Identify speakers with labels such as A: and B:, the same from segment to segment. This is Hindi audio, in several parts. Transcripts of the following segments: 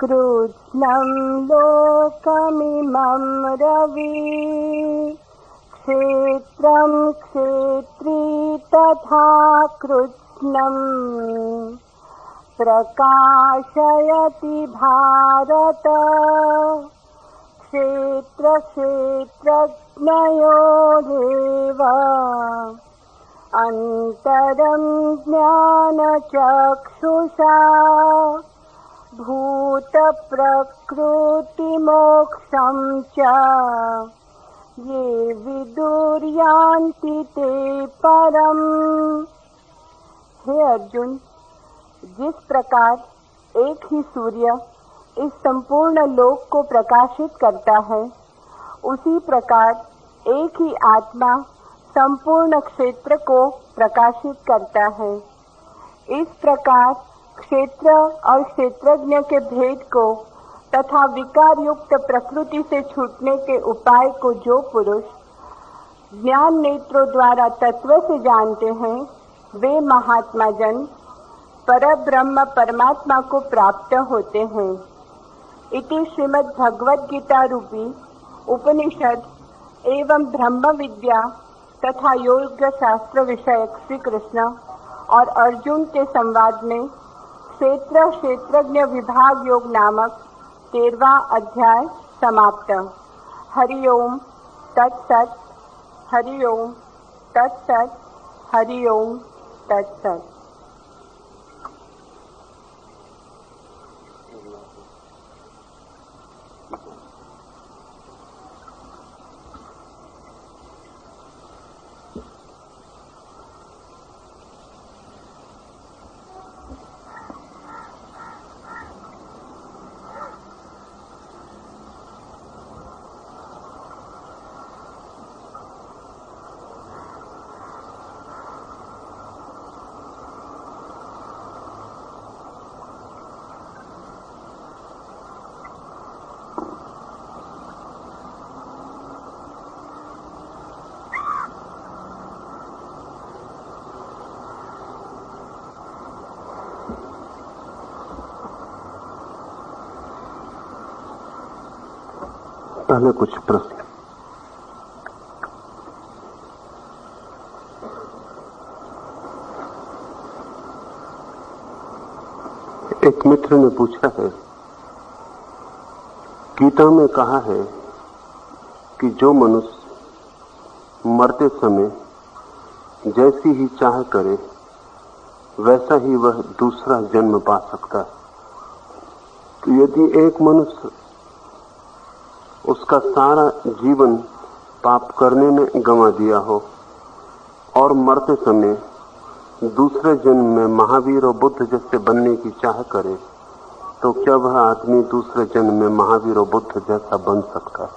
A: कृत्स्नं लोकमिमं रवि क्षेत्रं क्षेत्री तथा कृत्स्नं प्रकाशयति भारत क्षेत्र क्षेत्रज्ञयोरेव अन्तरं ज्ञानचक्षुषा भूतप्रकृतिमोक्षं च ये विदुर्यान्ति ते परम्। हे अर्जुन, जिस प्रकार एक ही सूर्य इस संपूर्ण लोक को प्रकाशित करता है, उसी प्रकार एक ही आत्मा संपूर्ण क्षेत्र को प्रकाशित करता है। इस प्रकार क्षेत्र और क्षेत्रज्ञ के भेद को तथा विकार युक्त प्रकृति से छूटने के उपाय को जो पुरुष ज्ञान नेत्रों द्वारा तत्व से जानते हैं, वे महात्मा जन परब्रह्म परमात्मा को प्राप्त होते हैं। इति श्रीमद् भगवद गीता रूपी उपनिषद एवं ब्रह्म विद्या तथा योग शास्त्र विषयक श्री कृष्ण और अर्जुन के संवाद में क्षेत्र क्षेत्रज्ञ विभाग योग नामक 13वां अध्याय समाप्त। हरि ओम तत्सत। हरि ओम तत्सत। हरि ओम तत्सत।
B: पहले कुछ प्रश्न। एक मित्र ने पूछा है, गीता में कहा है कि जो मनुष्य मरते समय जैसी ही चाह करे वैसा ही वह दूसरा जन्म पा सकता है। तो यदि एक मनुष्य उसका सारा जीवन पाप करने में गंवा दिया हो और मरते समय दूसरे जन्म में महावीर और बुद्ध जैसे बनने की चाह करे, तो क्या वह आदमी दूसरे जन्म में महावीर और बुद्ध जैसा बन सकता है?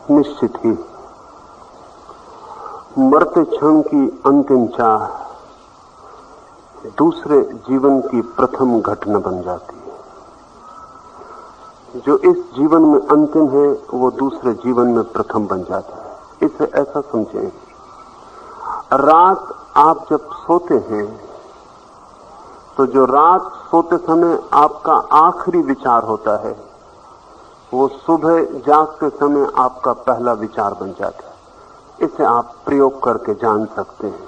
B: निश्चित ही मरते क्षण की अंतिम चाह दूसरे जीवन की प्रथम घटना बन जाती है। जो इस जीवन में अंतिम है वो दूसरे जीवन में प्रथम बन जाता है। इसे ऐसा समझें, रात आप जब सोते हैं तो जो रात सोते समय आपका आखिरी विचार होता है वो सुबह जागते समय आपका पहला विचार बन जाता है। इसे आप प्रयोग करके जान सकते हैं।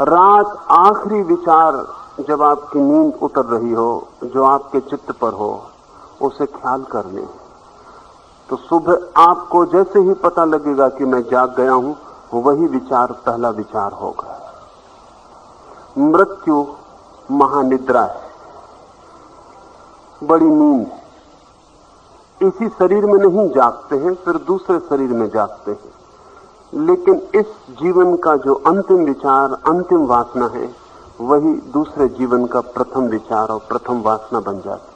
B: रात आखिरी विचार जब आपकी नींद उतर रही हो, जो आपके चित्त पर हो, उसे ख्याल कर लें तो सुबह आपको जैसे ही पता लगेगा कि मैं जाग गया हूं, वही विचार पहला विचार होगा। मृत्यु महानिद्रा है, बड़ी नींद है। इसी शरीर में नहीं जागते हैं, फिर दूसरे शरीर में जागते हैं, लेकिन इस जीवन का जो अंतिम विचार, अंतिम वासना है, वही दूसरे जीवन का प्रथम विचार और प्रथम वासना बन जाती है।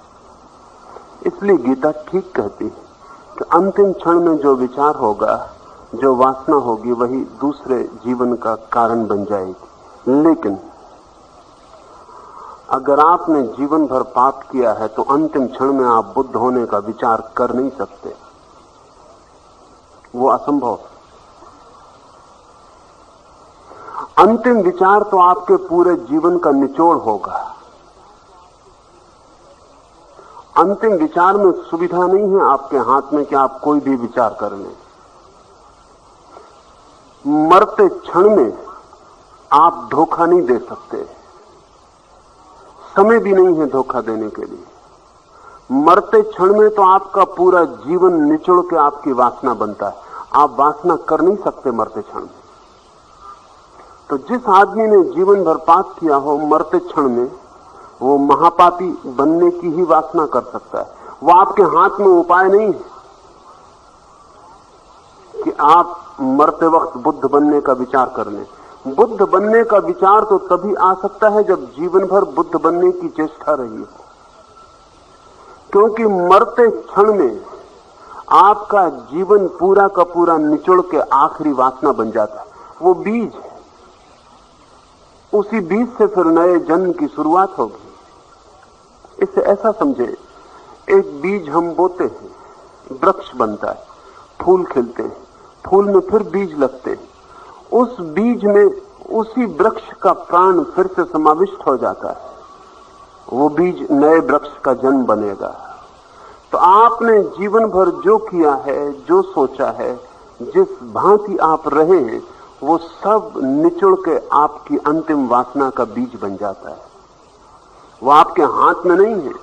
B: इसलिए गीता ठीक कहती है कि अंतिम क्षण में जो विचार होगा, जो वासना होगी, वही दूसरे जीवन का कारण बन जाएगी। लेकिन अगर आपने जीवन भर पाप किया है तो अंतिम क्षण में आप बुद्ध होने का विचार कर नहीं सकते, वो असंभव। अंतिम विचार तो आपके पूरे जीवन का निचोड़ होगा। अंतिम विचार में सुविधा नहीं है आपके हाथ में कि आप कोई भी विचार कर लें। मरते क्षण में आप धोखा नहीं दे सकते, समय भी नहीं है धोखा देने के लिए। मरते क्षण में तो आपका पूरा जीवन निचोड़ के आपकी वासना बनता है। आप वासना कर नहीं सकते मरते क्षण में। तो जिस आदमी ने जीवन भर पाप किया हो, मरते क्षण में वो महापापी बनने की ही वासना कर सकता है। वो आपके हाथ में उपाय नहीं है कि आप मरते वक्त बुद्ध बनने का विचार कर लें। बुद्ध बनने का विचार तो तभी आ सकता है जब जीवन भर बुद्ध बनने की चेष्टा रही हो, क्योंकि मरते क्षण में आपका जीवन पूरा का पूरा निचोड़ के आखिरी वासना बन जाता है। वो बीज है, उसी बीज से फिर नए जन्म की शुरुआत होगी। इसे ऐसा समझे, एक बीज हम बोते हैं, वृक्ष बनता है, फूल खिलते हैं, फूल में फिर बीज लगते हैं। उस बीज में उसी वृक्ष का प्राण फिर से समाविष्ट हो जाता है। वो बीज नए वृक्ष का जन्म बनेगा। तो आपने जीवन भर जो किया है, जो सोचा है, जिस भांति आप रहे हैं, वो सब निचोड़ के आपकी अंतिम वासना का बीज बन जाता है। वो आपके हाथ में नहीं है।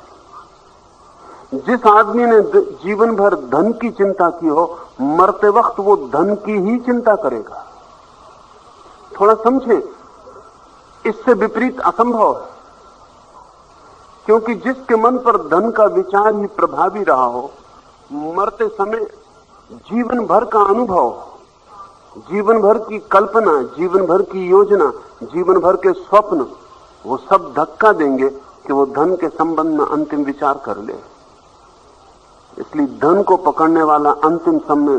B: जिस आदमी ने जीवन भर धन की चिंता की हो, मरते वक्त वो धन की ही चिंता करेगा। थोड़ा समझे, इससे विपरीत असंभव है, क्योंकि जिसके मन पर धन का विचार ही प्रभावी रहा हो, मरते समय जीवन भर का अनुभव, जीवन भर की कल्पना, जीवन भर की योजना, जीवन भर के स्वप्न, वो सब धक्का देंगे कि वो धन के संबंध में अंतिम विचार कर ले। इसलिए धन को पकड़ने वाला अंतिम समय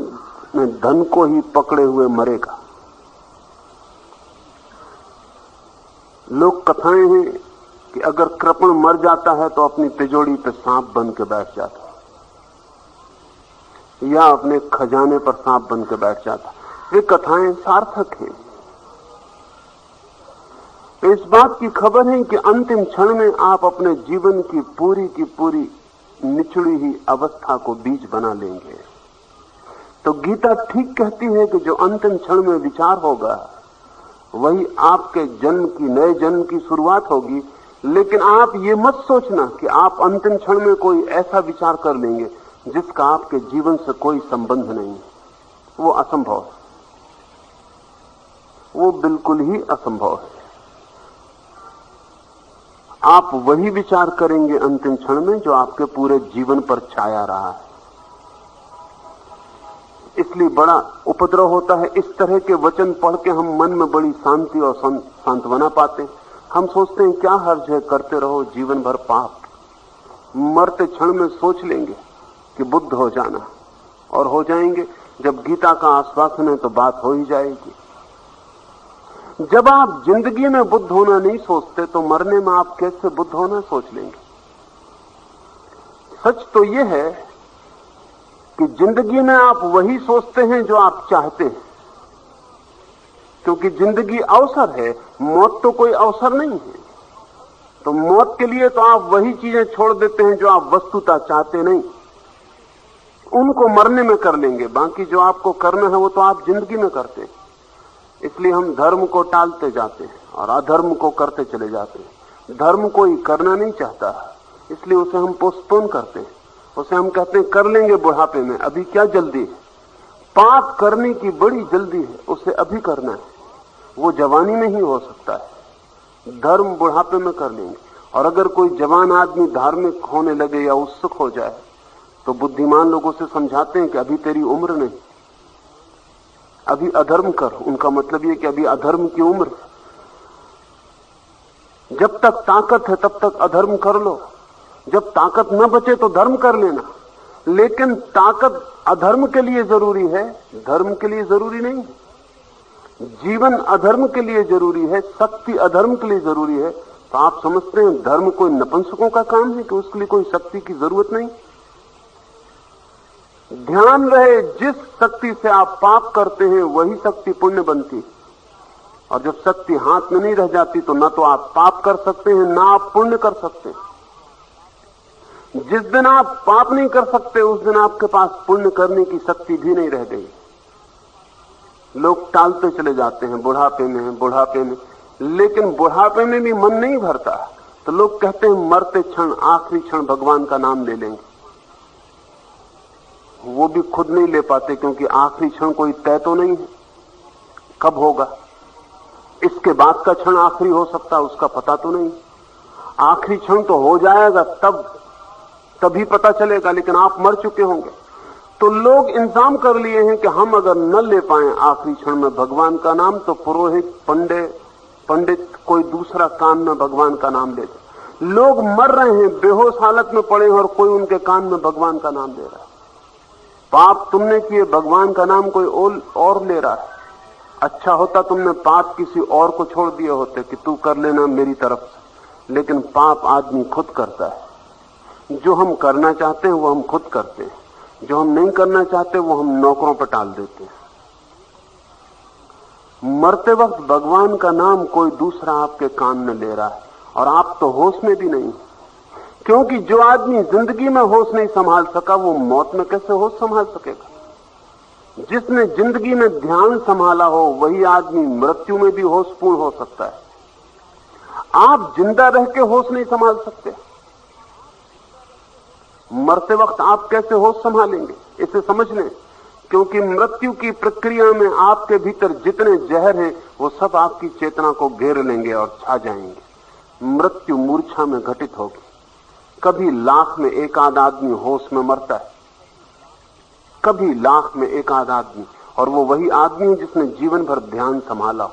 B: में धन को ही पकड़े हुए मरेगा। लोक कथाएं हैं कि अगर कृपण मर जाता है तो अपनी तिजोरी पे सांप बन के बैठ जाता है, या अपने खजाने पर सांप बन के बैठ जाता। वे कथाएं सार्थक हैं। इस बात की खबर है कि अंतिम क्षण में आप अपने जीवन की पूरी निचड़ी ही अवस्था को बीज बना लेंगे। तो गीता ठीक कहती है कि जो अंतिम क्षण में विचार होगा वही आपके जन्म की, नए जन्म की शुरुआत होगी। लेकिन आप ये मत सोचना कि आप अंतिम क्षण में कोई ऐसा विचार कर लेंगे जिसका आपके जीवन से कोई संबंध नहीं है। वो असंभव है, वो बिल्कुल ही असंभव है। आप वही विचार करेंगे अंतिम क्षण में जो आपके पूरे जीवन पर छाया रहा है। इसलिए बड़ा उपद्रव होता है। इस तरह के वचन पढ़ के हम मन में बड़ी शांति और सांत्वना पाते हैं। हम सोचते हैं क्या हर्ज है, करते रहो जीवन भर पाप। मरते क्षण में सोच लेंगे कि बुद्ध हो जाना, और हो जाएंगे। जब गीता का आश्वासन है तो बात हो ही जाएगी। जब आप जिंदगी में बुद्ध होना नहीं सोचते तो मरने में आप कैसे बुद्ध होना सोच लेंगे। सच तो यह है कि जिंदगी में आप वही सोचते हैं जो आप चाहते हैं, क्योंकि जिंदगी अवसर है, मौत तो कोई अवसर नहीं है। तो मौत के लिए तो आप वही चीजें छोड़ देते हैं जो आप वस्तुतः चाहते नहीं, उनको मरने में कर लेंगे। बाकी जो आपको करना है वो तो आप जिंदगी में करते हैं। इसलिए हम धर्म को टालते जाते हैं और अधर्म को करते चले जाते हैं। धर्म कोई करना नहीं चाहता, इसलिए उसे हम पोस्टपोन करते हैं। उसे हम कहते हैं कर लेंगे बुढ़ापे में, अभी क्या जल्दी है। पाप करने की बड़ी जल्दी है, उसे अभी करना है, वो जवानी में ही हो सकता है। धर्म बुढ़ापे में कर लेंगे। और अगर कोई जवान आदमी धार्मिक होने लगे या उत्सुक हो जाए तो बुद्धिमान लोगों से समझाते हैं कि अभी तेरी उम्र नहीं, अभी अधर्म कर। उनका मतलब ये कि अभी अधर्म की उम्र है, जब तक ताकत है तब तक अधर्म कर लो, जब ताकत न बचे तो धर्म कर लेना। लेकिन ताकत अधर्म के लिए जरूरी है, धर्म के लिए जरूरी नहीं। जीवन अधर्म के लिए जरूरी है, शक्ति अधर्म के लिए जरूरी है। तो आप समझते हैं धर्म कोई नपुंसकों का काम है कि उसके लिए कोई शक्ति की जरूरत नहीं। ध्यान रहे, जिस शक्ति से आप पाप करते हैं वही शक्ति पुण्य बनती। और जब शक्ति हाथ में नहीं रह जाती तो ना तो आप पाप कर सकते हैं ना आप पुण्य कर सकते हैं। जिस दिन आप पाप नहीं कर सकते उस दिन आपके पास पुण्य करने की शक्ति भी नहीं रह गई। लोग टालते चले जाते हैं बुढ़ापे में, लेकिन बुढ़ापे में भी मन नहीं भरता तो लोग कहते हैं मरते क्षण आखिरी क्षण भगवान का नाम ले लेंगे। वो भी खुद नहीं ले पाते क्योंकि आखिरी क्षण कोई तय तो नहीं है कब होगा। इसके बाद का क्षण आखिरी हो सकता है उसका पता तो नहीं। आखिरी क्षण तो हो जाएगा तभी पता चलेगा, लेकिन आप मर चुके होंगे। तो लोग इंतजाम कर लिए हैं कि हम अगर न ले पाए आखिरी क्षण में भगवान का नाम तो पुरोहित पंडित कोई दूसरा कान में भगवान का नाम ले दे। लोग मर रहे हैं, बेहोश हालत में पड़े हैं और कोई उनके कान में भगवान का नाम ले रहा है। पाप तुमने किए, भगवान का नाम कोई और ले रहा है। अच्छा होता तुमने पाप किसी और को छोड़ दिए होते कि तू कर लेना मेरी तरफ से, लेकिन पाप आदमी खुद करता है। जो हम करना चाहते हैं वो हम खुद करते हैं, जो हम नहीं करना चाहते वो हम नौकरों पर टाल देते हैं। मरते वक्त भगवान का नाम कोई दूसरा आपके कान में ले रहा है और आप तो होश में भी नहीं, क्योंकि जो आदमी जिंदगी में होश नहीं संभाल सका वो मौत में कैसे होश संभाल सकेगा। जिसने जिंदगी में ध्यान संभाला हो वही आदमी मृत्यु में भी होशपूर्ण हो सकता है। आप जिंदा रह के होश नहीं संभाल सकते, मरते वक्त आप कैसे होश संभालेंगे, इसे समझ लें। क्योंकि मृत्यु की प्रक्रिया में आपके भीतर जितने जहर हैं वो सब आपकी चेतना को घेर लेंगे और छा जाएंगे। मृत्यु मूर्छा में घटित होगी। कभी लाख में एक आध आदमी होश में मरता है, कभी लाख में एक आध आदमी, और वो वही आदमी है जिसने जीवन भर ध्यान संभाला,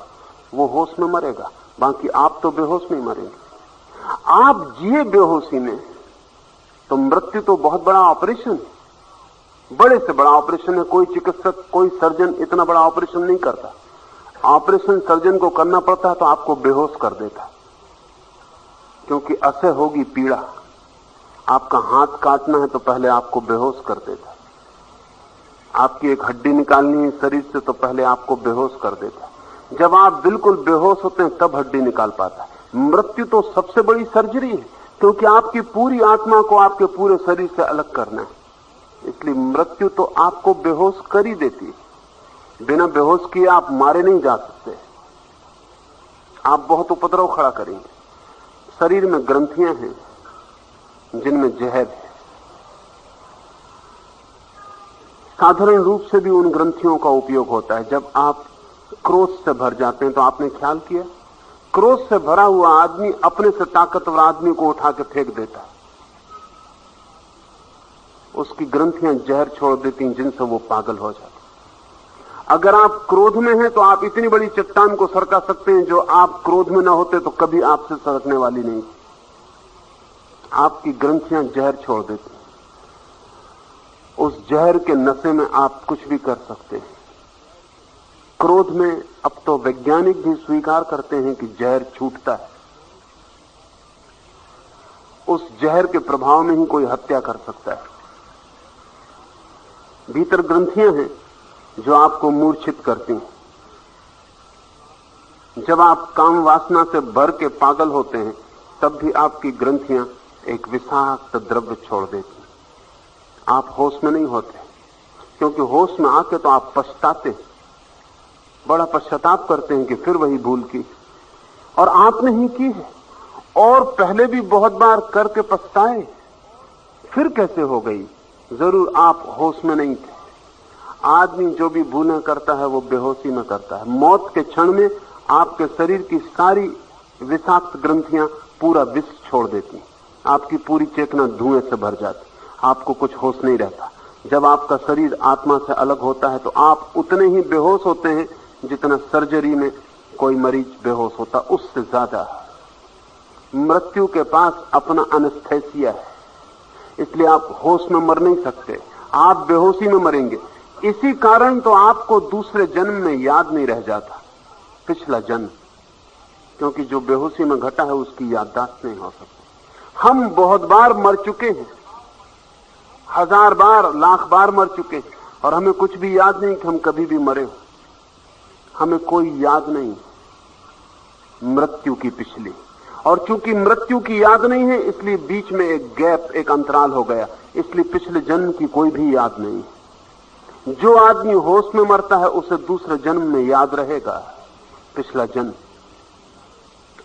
B: वो होश में मरेगा। बाकी आप तो बेहोश नहीं मरेंगे। आप जिए बेहोशी में तो मृत्यु तो बहुत बड़ा ऑपरेशन है, बड़े से बड़ा ऑपरेशन है। कोई चिकित्सक कोई सर्जन इतना बड़ा ऑपरेशन नहीं करता। ऑपरेशन सर्जन को करना पड़ता है तो आपको बेहोश कर देता, क्योंकि असह्य होगी पीड़ा। आपका हाथ काटना है तो पहले आपको बेहोश कर देता, आपकी एक हड्डी निकालनी है शरीर से तो पहले आपको बेहोश कर देता। जब आप बिल्कुल बेहोश होते हैं तब हड्डी निकाल पाता है। मृत्यु तो सबसे बड़ी सर्जरी है, क्योंकि आपकी पूरी आत्मा को आपके पूरे शरीर से अलग करना है। इसलिए मृत्यु तो आपको बेहोश कर ही देती है। बिना बेहोश किए आप मारे नहीं जा सकते, आप बहुत उपद्रव खड़ा करेंगे। शरीर में ग्रंथियां हैं जिनमें जहर है। साधारण रूप से भी उन ग्रंथियों का उपयोग होता है। जब आप क्रोध से भर जाते हैं तो आपने ख्याल किया, क्रोध से भरा हुआ आदमी अपने से ताकतवर आदमी को उठा के फेंक देता है। उसकी ग्रंथियां जहर छोड़ देती हैं जिनसे वो पागल हो जाता। अगर आप क्रोध में हैं तो आप इतनी बड़ी चट्टान को सरका सकते हैं जो आप क्रोध में ना होते तो कभी आपसे सरकने वाली नहीं। आपकी ग्रंथियां जहर छोड़ देती, उस जहर के नशे में आप कुछ भी कर सकते हैं। क्रोध में अब तो वैज्ञानिक भी स्वीकार करते हैं कि जहर छूटता है। उस जहर के प्रभाव में ही कोई हत्या कर सकता है। भीतर ग्रंथियां हैं जो आपको मूर्छित करती हैं। जब आप काम वासना से भर के पागल होते हैं तब भी आपकी ग्रंथियां एक विषाक्त द्रव्य छोड़ देती। आप होश में नहीं होते, क्योंकि होश में आके तो आप पछताते, बड़ा पश्चाताप करते हैं कि फिर वही भूल की, और आपने ही की है और पहले भी बहुत बार करके पछताए, फिर कैसे हो गई। जरूर आप होश में नहीं थे। आदमी जो भी भूलें करता है वो बेहोशी में करता है। मौत के क्षण में आपके शरीर की सारी विषाक्त ग्रंथियां पूरा विष छोड़ देती, आपकी पूरी चेतना धुएं से भर जाती, आपको कुछ होश नहीं रहता। जब आपका शरीर आत्मा से अलग होता है तो आप उतने ही बेहोश होते हैं जितना सर्जरी में कोई मरीज बेहोश होता, उससे ज्यादा। मृत्यु के पास अपना एनेस्थेसिया है, इसलिए आप होश में मर नहीं सकते, आप बेहोशी में मरेंगे। इसी कारण तो आपको दूसरे जन्म में याद नहीं रह जाता पिछला जन्म, क्योंकि जो बेहोशी में घटा है उसकी याददाश्त नहीं हो सकती। हम बहुत बार मर चुके हैं, 1000 बार, लाख बार मर चुके हैं, और हमें कुछ भी याद नहीं कि हम कभी भी मरे हो। हमें कोई याद नहीं, मृत्यु की पिछली। और चूंकि मृत्यु की याद नहीं है इसलिए बीच में एक गैप, एक अंतराल हो गया, इसलिए पिछले जन्म की कोई भी याद नहीं। जो आदमी होश में मरता है उसे दूसरे जन्म में याद रहेगा पिछला जन्म।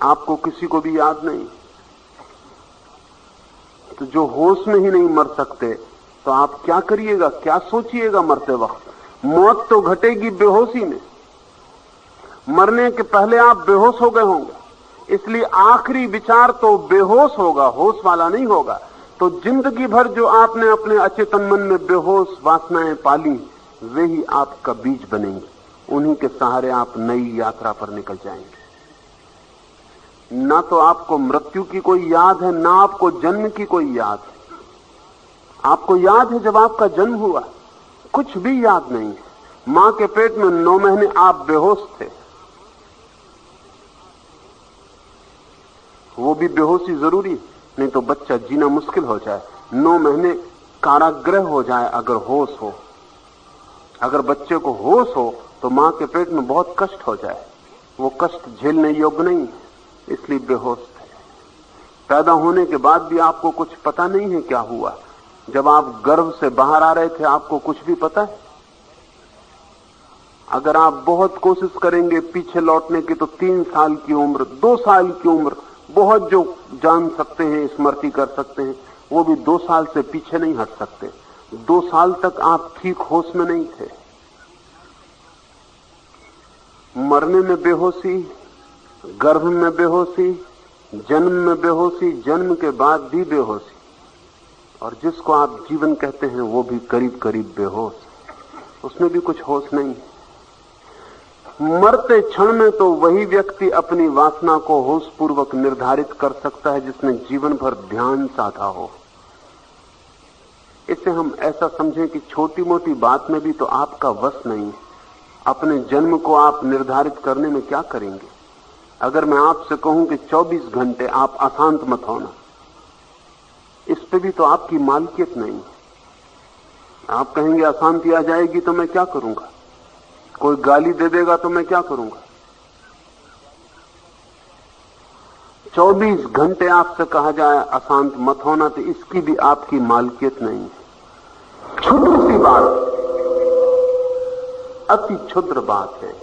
B: आपको किसी को भी याद नहीं। तो जो होश में ही नहीं मर सकते तो आप क्या करिएगा, क्या सोचिएगा मरते वक्त? मौत तो घटेगी बेहोशी में। मरने के पहले आप बेहोश हो गए होंगे, इसलिए आखिरी विचार तो बेहोश होगा, होश वाला नहीं होगा। तो जिंदगी भर जो आपने अपने अचेतन मन में बेहोश वासनाएं पाली, वे ही आपका बीज बनेंगे। उन्हीं के सहारे आप नई यात्रा पर निकल जाएंगे। ना तो आपको मृत्यु की कोई याद है, ना आपको जन्म की कोई याद है। आपको याद है जब आपका जन्म हुआ, कुछ भी याद नहीं है। मां के पेट में 9 महीने आप बेहोश थे, वो भी बेहोशी जरूरी, नहीं तो बच्चा जीना मुश्किल हो जाए। 9 महीने कारागृह हो जाए अगर होश हो। अगर बच्चे को होश हो तो मां के पेट में बहुत कष्ट हो जाए, वो कष्ट झेलने योग्य नहीं है, इसलिए बेहोश थे। पैदा होने के बाद भी आपको कुछ पता नहीं है क्या हुआ। जब आप गर्भ से बाहर आ रहे थे आपको कुछ भी पता है? अगर आप बहुत कोशिश करेंगे पीछे लौटने की तो 3 साल की उम्र, 2 साल की उम्र, बहुत जो जान सकते हैं, स्मृति कर सकते हैं, वो भी 2 साल से पीछे नहीं हट सकते। 2 साल तक आप ठीक होश में नहीं थे। मरने में बेहोशी, गर्भ में बेहोशी, जन्म में बेहोशी, जन्म के बाद भी बेहोशी, और जिसको आप जीवन कहते हैं वो भी करीब करीब बेहोश, उसमें भी कुछ होश नहीं। मरते क्षण में तो वही व्यक्ति अपनी वासना को होशपूर्वक निर्धारित कर सकता है जिसने जीवन भर ध्यान साधा हो। इसे हम ऐसा समझें कि छोटी मोटी बात में भी तो आपका वश नहीं है। अपने जन्म को आप निर्धारित करने में क्या करेंगे? अगर मैं आपसे कहूं कि 24 घंटे आप अशांत मत होना, इस पे भी तो आपकी मालकियत नहीं। आप कहेंगे अशांति आ जाएगी तो मैं क्या करूंगा? कोई गाली दे देगा तो मैं क्या करूंगा? 24 घंटे आपसे कहा जाए अशांत मत होना, तो इसकी भी आपकी मालकियत नहीं है। क्षुद्र सी बात, अति क्षुद्र बात है,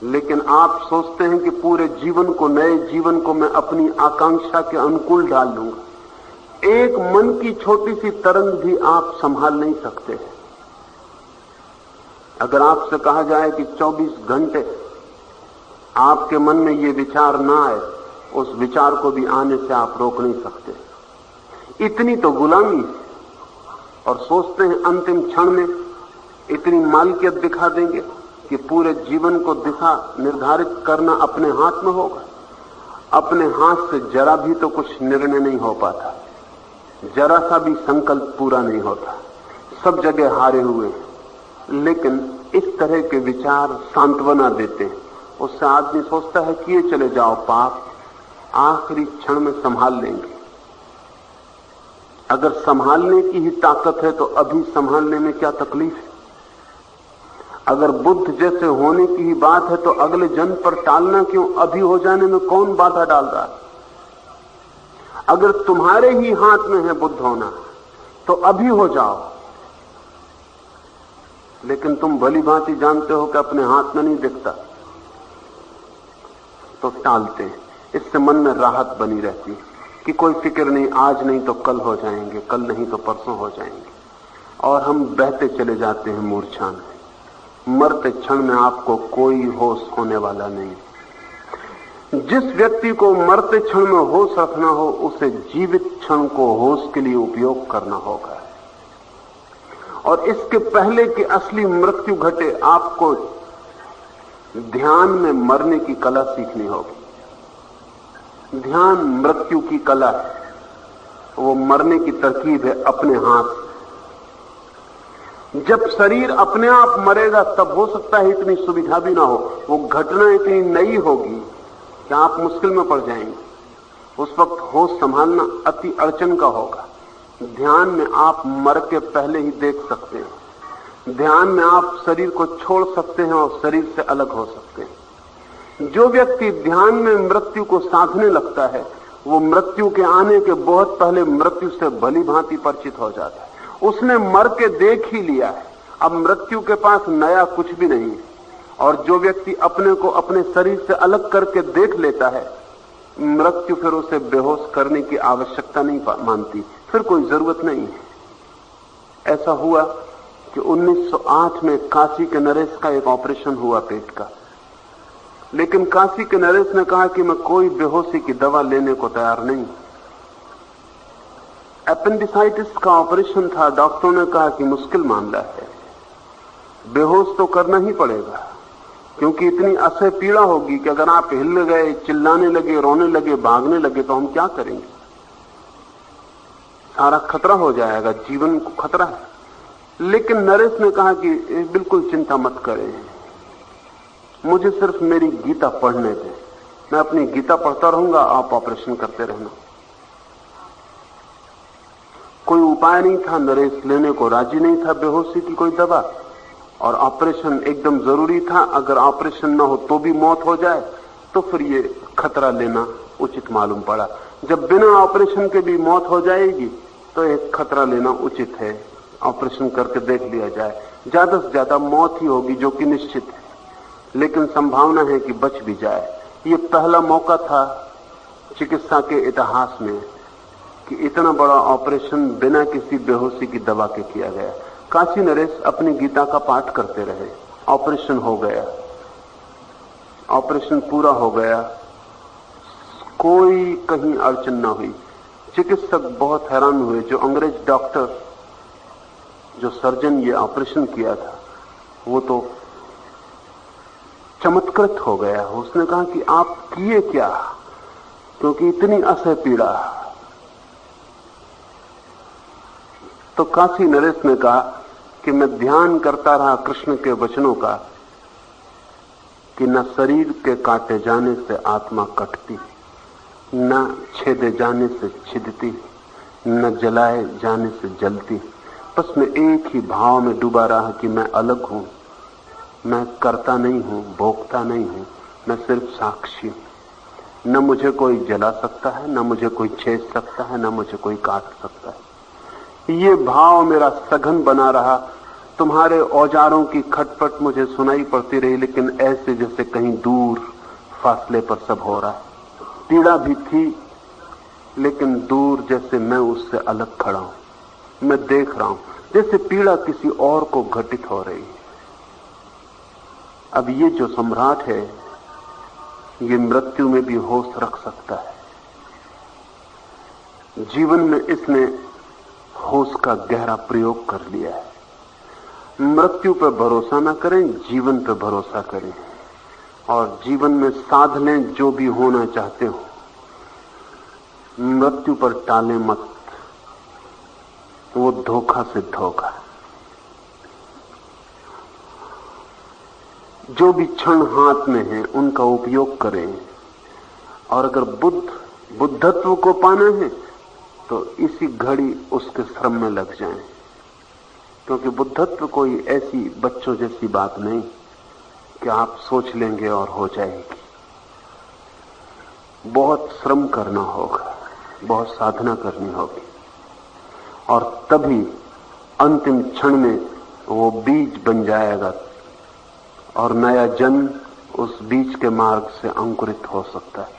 B: लेकिन आप सोचते हैं कि पूरे जीवन को, नए जीवन को मैं अपनी आकांक्षा के अनुकूल डाल लूंगा। एक मन की छोटी सी तरंग भी आप संभाल नहीं सकते। अगर आपसे कहा जाए कि 24 घंटे आपके मन में ये विचार ना आए, उस विचार को भी आने से आप रोक नहीं सकते। इतनी तो गुलामी है। और सोचते हैं अंतिम क्षण में इतनी मालकियत दिखा देंगे कि पूरे जीवन को दिशा निर्धारित करना अपने हाथ में होगा। अपने हाथ से जरा भी तो कुछ निर्णय नहीं हो पाता, जरा सा भी संकल्प पूरा नहीं होता, सब जगह हारे हुए हैं। लेकिन इस तरह के विचार सांत्वना देते हैं। उससे आदमी सोचता है कि ये चले जाओ पाप, आखिरी क्षण में संभाल लेंगे। अगर संभालने की ही ताकत है तो अभी संभालने में क्या तकलीफ है? अगर बुद्ध जैसे होने की ही बात है तो अगले जन्म पर टालना क्यों? अभी हो जाने में कौन बाधा डाल रहा है? अगर तुम्हारे ही हाथ में है बुद्ध होना तो अभी हो जाओ। लेकिन तुम भली भांति जानते हो कि अपने हाथ में नहीं दिखता, तो टालते हैं। इससे मन में राहत बनी रहती है कि कोई फिक्र नहीं, आज नहीं तो कल हो जाएंगे, कल नहीं तो परसों हो जाएंगे, और हम बहते चले जाते हैं मूर्छा में। मरते क्षण में आपको कोई होश होने वाला नहीं। जिस व्यक्ति को मरते क्षण में होश रखना हो, उसे जीवित क्षण को होश के लिए उपयोग करना होगा। और इसके पहले कि असली मृत्यु घटे, आपको ध्यान में मरने की कला सीखनी होगी। ध्यान मृत्यु की कला है, वो मरने की तरकीब है अपने हाथ। जब शरीर अपने आप मरेगा तब हो सकता है इतनी सुविधा भी ना हो, वो घटना इतनी नई होगी कि आप मुश्किल में पड़ जाएंगे। उस वक्त होश संभालना अति अड़चन का होगा। ध्यान में आप मर के पहले ही देख सकते हैं। ध्यान में आप शरीर को छोड़ सकते हैं और शरीर से अलग हो सकते हैं। जो व्यक्ति ध्यान में मृत्यु को साधने लगता है वो मृत्यु के आने के बहुत पहले मृत्यु से भली भांति परिचित हो जाता है। उसने मर के देख ही लिया है, अब मृत्यु के पास नया कुछ भी नहीं है। और जो व्यक्ति अपने को अपने शरीर से अलग करके देख लेता है, मृत्यु फिर उसे बेहोश करने की आवश्यकता नहीं मानती, फिर कोई जरूरत नहीं है। ऐसा हुआ कि 1908 में काशी के नरेश का एक ऑपरेशन हुआ पेट का, लेकिन काशी के नरेश ने कहा कि मैं कोई बेहोशी की दवा लेने को तैयार नहीं। अपेंडिसाइटिस का ऑपरेशन था, डॉक्टरों ने कहा कि मुश्किल मामला है, बेहोश तो करना ही पड़ेगा, क्योंकि इतनी असह्य पीड़ा होगी कि अगर आप हिल गए, चिल्लाने लगे, रोने लगे, भागने लगे तो हम क्या करेंगे, सारा खतरा हो जाएगा, जीवन को खतरा है। लेकिन नरेश ने कहा कि बिल्कुल चिंता मत करें, मुझे सिर्फ मेरी गीता पढ़ने दें, मैं अपनी गीता पढ़ता रहूंगा, आप ऑपरेशन करते रहना। कोई उपाय नहीं था, नरेश लेने को राजी नहीं था बेहोशी की कोई दवा, और ऑपरेशन एकदम जरूरी था। अगर ऑपरेशन ना हो तो भी मौत हो जाए तो फिर ये खतरा लेना उचित मालूम पड़ा। जब बिना ऑपरेशन के भी मौत हो जाएगी तो एक खतरा लेना उचित है, ऑपरेशन करके देख लिया जाए। ज्यादा से ज्यादा मौत ही होगी जो कि निश्चित है, लेकिन संभावना है कि बच भी जाए। ये पहला मौका था चिकित्सा के इतिहास में कि इतना बड़ा ऑपरेशन बिना किसी बेहोशी की दवा के किया गया। काशी नरेश अपनी गीता का पाठ करते रहे, ऑपरेशन हो गया, ऑपरेशन पूरा हो गया, कोई कहीं अड़चन ना हुई। चिकित्सक बहुत हैरान हुए, जो अंग्रेज डॉक्टर, जो सर्जन ये ऑपरेशन किया था, वो तो चमत्कृत हो गया। उसने कहा कि आप किए क्या, क्योंकि इतनी असह्य पीड़ा। तो काशी नरेश ने कहा कि मैं ध्यान करता रहा कृष्ण के वचनों का कि न शरीर के काटे जाने से आत्मा कटती, न छेदे जाने से छिदती, न जलाए जाने से जलती। बस मैं एक ही भाव में डूबा रहा कि मैं अलग हूं, मैं करता नहीं हूं, भोगता नहीं हूं, मैं सिर्फ साक्षी हूं। न मुझे कोई जला सकता है, न मुझे कोई छेद सकता है, न मुझे कोई काट सकता है। ये भाव मेरा सघन बना रहा। तुम्हारे औजारों की खटपट मुझे सुनाई पड़ती रही, लेकिन ऐसे जैसे कहीं दूर फासले पर सब हो रहा है। पीड़ा भी थी, लेकिन दूर, जैसे मैं उससे अलग खड़ा हूं। मैं देख रहा हूं जैसे पीड़ा किसी और को घटित हो रही है। अब ये जो सम्राट है, ये मृत्यु में भी होश रख सकता है। जीवन में इसने होश का गहरा प्रयोग कर लिया है। मृत्यु पर भरोसा ना करें, जीवन पर भरोसा करें, और जीवन में साध लें जो भी होना चाहते हो। मृत्यु पर टालें मत, वो धोखा सिद्ध होगा। जो भी क्षण हाथ में है उनका उपयोग करें, और अगर बुद्धत्व को पाना है तो इसी घड़ी उसके श्रम में लग जाएं, क्योंकि बुद्धत्व कोई ऐसी बच्चों जैसी बात नहीं कि आप सोच लेंगे और हो जाएगी। बहुत श्रम करना होगा, बहुत साधना करनी होगी, और तभी अंतिम क्षण में वो बीज बन जाएगा और नया जन्म उस बीज के मार्ग से अंकुरित हो सकता है।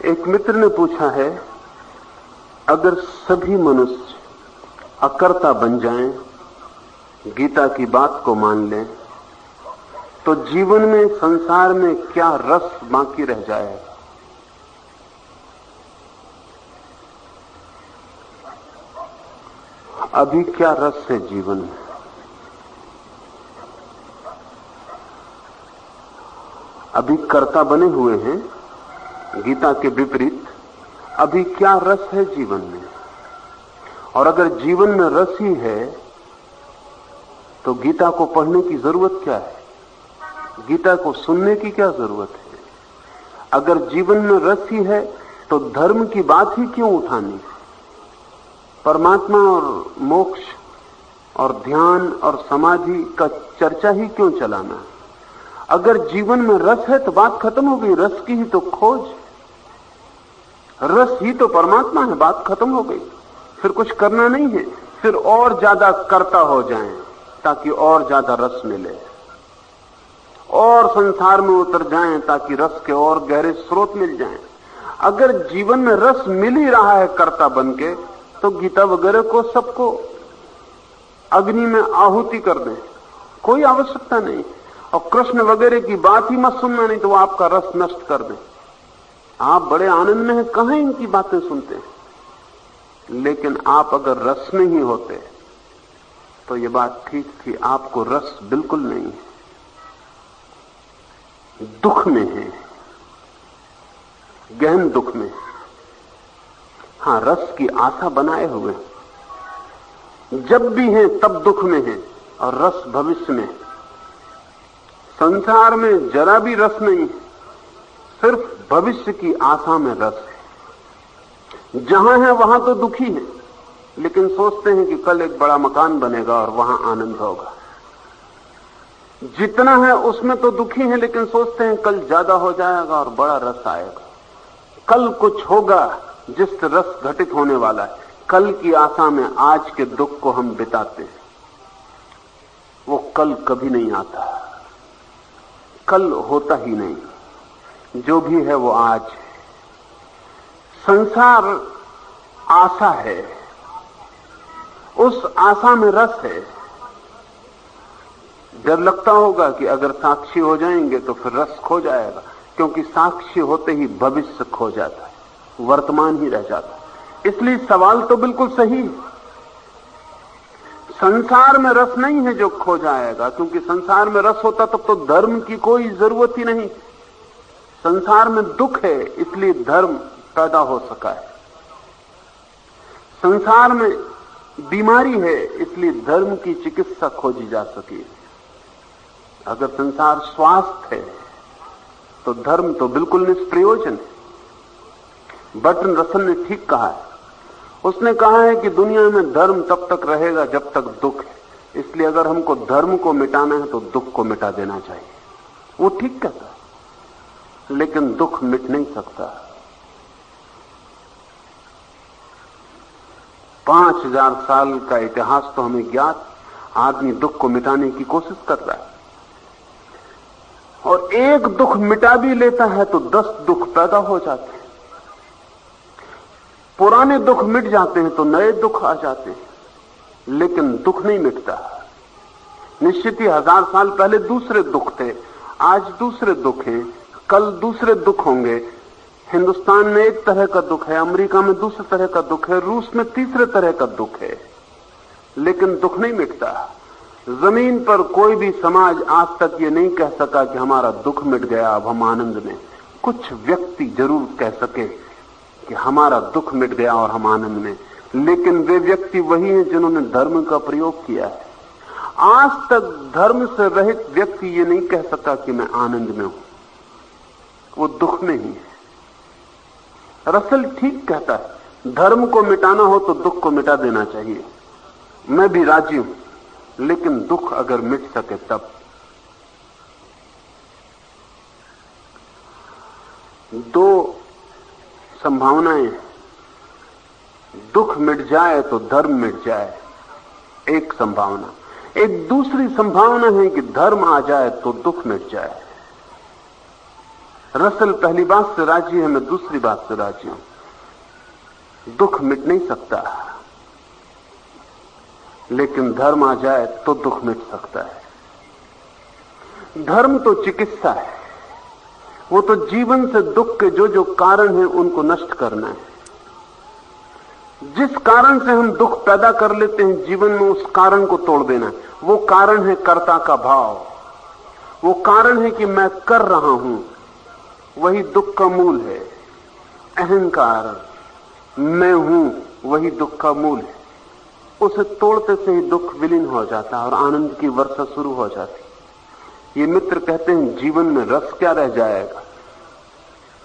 B: एक मित्र ने पूछा है, अगर सभी मनुष्य अकर्ता बन जाएं, गीता की बात को मान लें, तो जीवन में, संसार में क्या रस बाकी रह जाएगा? अभी क्या रस है जीवन में? अभी कर्ता बने हुए हैं, गीता के विपरीत। अभी क्या रस है जीवन में? और अगर जीवन में रस ही है तो गीता को पढ़ने की जरूरत क्या है? गीता को सुनने की क्या जरूरत है? अगर जीवन में रस ही है तो धर्म की बात ही क्यों उठानी? परमात्मा और मोक्ष और ध्यान और समाधि का चर्चा ही क्यों चलाना? अगर जीवन में रस है तो बात खत्म हो गई। रस की ही तो खोज, रस ही तो परमात्मा है, बात खत्म हो गई। फिर कुछ करना नहीं है, फिर और ज्यादा कर्ता हो जाएं ताकि और ज्यादा रस मिले, और संसार में उतर जाएं ताकि रस के और गहरे स्रोत मिल जाएं। अगर जीवन में रस मिल ही रहा है कर्ता बनके, तो गीता वगैरह को सबको अग्नि में आहुति कर दें, कोई आवश्यकता नहीं। और कृष्ण वगैरह की बात ही मत सुनना, नहीं तो वो आपका रस नष्ट कर दें। आप बड़े आनंद में हैं, कहां इनकी बातें सुनते हैं। लेकिन आप अगर रस में ही होते तो ये बात ठीक थी। आपको रस बिल्कुल नहीं है, दुख में है, गहन दुख में। हां, रस की आशा बनाए हुए, जब भी हैं तब दुख में है, और रस भविष्य में। संसार में जरा भी रस नहीं, सिर्फ भविष्य की आशा में रस है। जहां है वहां तो दुखी है, लेकिन सोचते हैं कि कल एक बड़ा मकान बनेगा और वहां आनंद होगा। जितना है उसमें तो दुखी है, लेकिन सोचते हैं कल ज्यादा हो जाएगा और बड़ा रस आएगा। कल कुछ होगा जिससे रस घटित होने वाला है। कल की आशा में आज के दुख को हम बिताते हैं। वो कल कभी नहीं आता, कल होता ही नहीं। जो भी है वो आज है। संसार आशा है, उस आशा में रस है। डर लगता होगा कि अगर साक्षी हो जाएंगे तो फिर रस खो जाएगा, क्योंकि साक्षी होते ही भविष्य खो जाता है, वर्तमान ही रह जाता है। इसलिए सवाल तो बिल्कुल सही है। संसार में रस नहीं है जो खो जाएगा, क्योंकि संसार में रस होता तब तो धर्म की कोई जरूरत ही नहीं। संसार में दुख है, इसलिए धर्म पैदा हो सका है। संसार में बीमारी है, इसलिए धर्म की चिकित्सा खोजी जा सकी। अगर संसार स्वास्थ्य है तो धर्म तो बिल्कुल निष्प्रयोजन है। बर्ट्रैंड रसल ने ठीक कहा है। उसने कहा है कि दुनिया में धर्म तब तक रहेगा जब तक दुख है। इसलिए अगर हमको धर्म को मिटाना है तो दुख को मिटा देना चाहिए। वो ठीक कहता है, लेकिन दुख मिट नहीं सकता। 5000 साल का इतिहास तो हमें ज्ञात। आदमी दुख को मिटाने की कोशिश कर रहा है, और एक दुख मिटा भी लेता है तो 10 दुख पैदा हो जाते हैं। पुराने दुख मिट जाते हैं तो नए दुख आ जाते हैं, लेकिन दुख नहीं मिटता। निश्चित ही 1000 साल पहले दूसरे दुख थे, आज दूसरे दुख हैं, कल दूसरे दुख होंगे। हिंदुस्तान में एक तरह का दुख है, अमेरिका में दूसरे तरह का दुख है, रूस में तीसरे तरह का दुख है, लेकिन दुख नहीं मिटता। जमीन पर कोई भी समाज आज तक ये नहीं कह सका कि हमारा दुख मिट गया, अब हम आनंद में। कुछ व्यक्ति जरूर कह सके कि हमारा दुख मिट गया और हम आनंद में, लेकिन वे व्यक्ति वही हैं जिन्होंने धर्म का प्रयोग किया है। आज तक धर्म से रहित व्यक्ति ये नहीं कह सका कि मैं आनंद में हूं, वो दुख में ही है। रसल ठीक कहता है, धर्म को मिटाना हो तो दुख को मिटा देना चाहिए। मैं भी राजी हूं, लेकिन दुख अगर मिट सके तब। दो संभावनाएं, दुख मिट जाए तो धर्म मिट जाए, एक संभावना। एक दूसरी संभावना है कि धर्म आ जाए तो दुख मिट जाए। रसल पहली बात से राजी है, मैं दूसरी बात से राजी हूं। दुख मिट नहीं सकता, लेकिन धर्म आ जाए तो दुख मिट सकता है। धर्म तो चिकित्सा है, वो तो जीवन से दुख के जो जो कारण हैं उनको नष्ट करना है। जिस कारण से हम दुख पैदा कर लेते हैं जीवन में, उस कारण को तोड़ देना है। वो कारण है कर्ता का भाव, वो कारण है कि मैं कर रहा हूं, वही दुख का मूल है। अहंकार, मैं हूं, वही दुख का मूल है। उसे तोड़ते से ही दुख विलीन हो जाता है और आनंद की वर्षा शुरू हो जाती। ये मित्र कहते हैं जीवन में रस क्या रह जाएगा।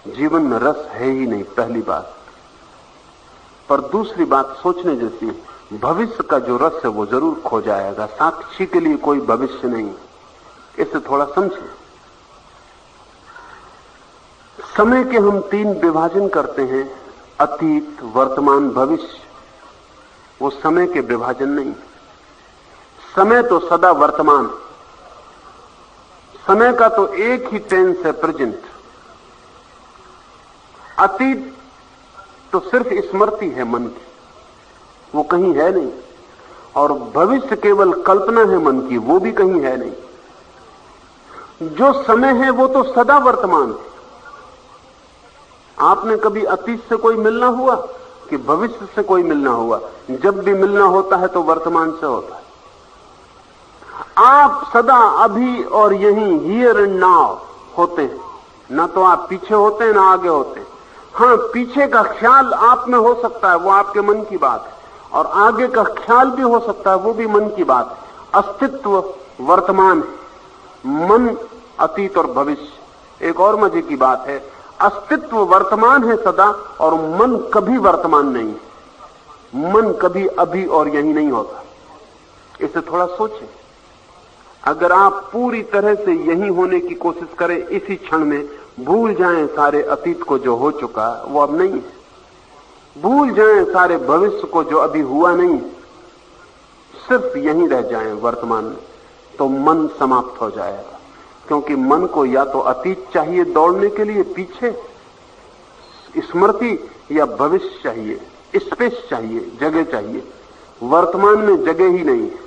B: जीवन में रस है ही नहीं, पहली बात। पर दूसरी बात सोचने जैसी, भविष्य का जो रस है वो जरूर खो जाएगा। साक्षी के लिए कोई भविष्य नहीं। इसे थोड़ा समझें। समय के हम 3 विभाजन करते हैं, अतीत, वर्तमान, भविष्य। वो समय के विभाजन नहीं। समय तो सदा वर्तमान, समय का तो एक ही टेंस है, प्रेजेंट। अतीत तो सिर्फ स्मृति है मन की, वो कहीं है नहीं। और भविष्य केवल कल्पना है मन की, वो भी कहीं है नहीं। जो समय है वो तो सदा वर्तमान है। आपने कभी अतीत से कोई मिलना हुआ कि भविष्य से कोई मिलना हुआ? जब भी मिलना होता है तो वर्तमान से होता है। आप सदा अभी और यहीं, हियर एंड नाउ होते हैं। ना तो आप पीछे होते हैं ना आगे होते हैं। हाँ, पीछे का ख्याल आप में हो सकता है, वो आपके मन की बात है। और आगे का ख्याल भी हो सकता है, वो भी मन की बात है। अस्तित्व वर्तमान है, मन अतीत और भविष्य। एक और मजे की बात है, अस्तित्व वर्तमान है सदा, और मन कभी वर्तमान नहीं है। मन कभी अभी और यही नहीं होता। इसे थोड़ा सोचें। अगर आप पूरी तरह से यही होने की कोशिश करें, इसी क्षण में भूल जाएं सारे अतीत को जो हो चुका वो अब नहीं है, भूल जाएं सारे भविष्य को जो अभी हुआ नहीं, सिर्फ यहीं रह जाएं वर्तमान में, तो मन समाप्त हो जाएगा। क्योंकि मन को या तो अतीत चाहिए दौड़ने के लिए पीछे, स्मृति, या भविष्य चाहिए, स्पेस चाहिए, जगह चाहिए। वर्तमान में जगह ही नहीं है।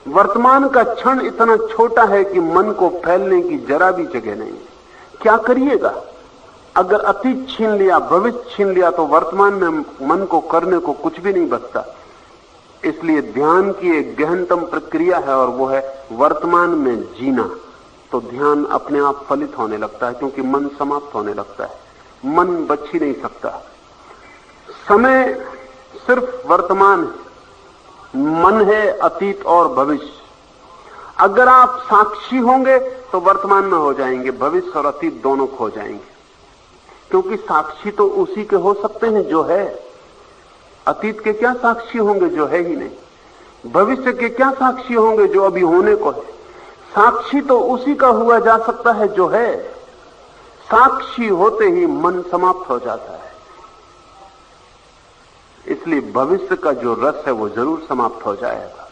B: वर्तमान का क्षण इतना छोटा है कि मन को फैलने की जरा भी जगह नहीं है। क्या करिएगा? अगर अतीत छीन लिया, भविष्य छीन लिया, तो वर्तमान में मन को करने को कुछ भी नहीं बचता। इसलिए ध्यान की एक गहनतम प्रक्रिया है, और वो है वर्तमान में जीना। तो ध्यान अपने आप फलित होने लगता है, क्योंकि मन समाप्त होने लगता है। मन बच ही नहीं सकता। समय सिर्फ वर्तमान है, मन है अतीत और भविष्य। अगर आप साक्षी होंगे तो वर्तमान में हो जाएंगे, भविष्य और अतीत दोनों खो जाएंगे। क्योंकि साक्षी तो उसी के हो सकते हैं जो है। अतीत के क्या साक्षी होंगे जो है ही नहीं? भविष्य के क्या साक्षी होंगे जो अभी होने को है? साक्षी तो उसी का हुआ जा सकता है जो है। साक्षी होते ही मन समाप्त हो जाता है। इसलिए भविष्य का जो रस है वो जरूर समाप्त हो जाएगा,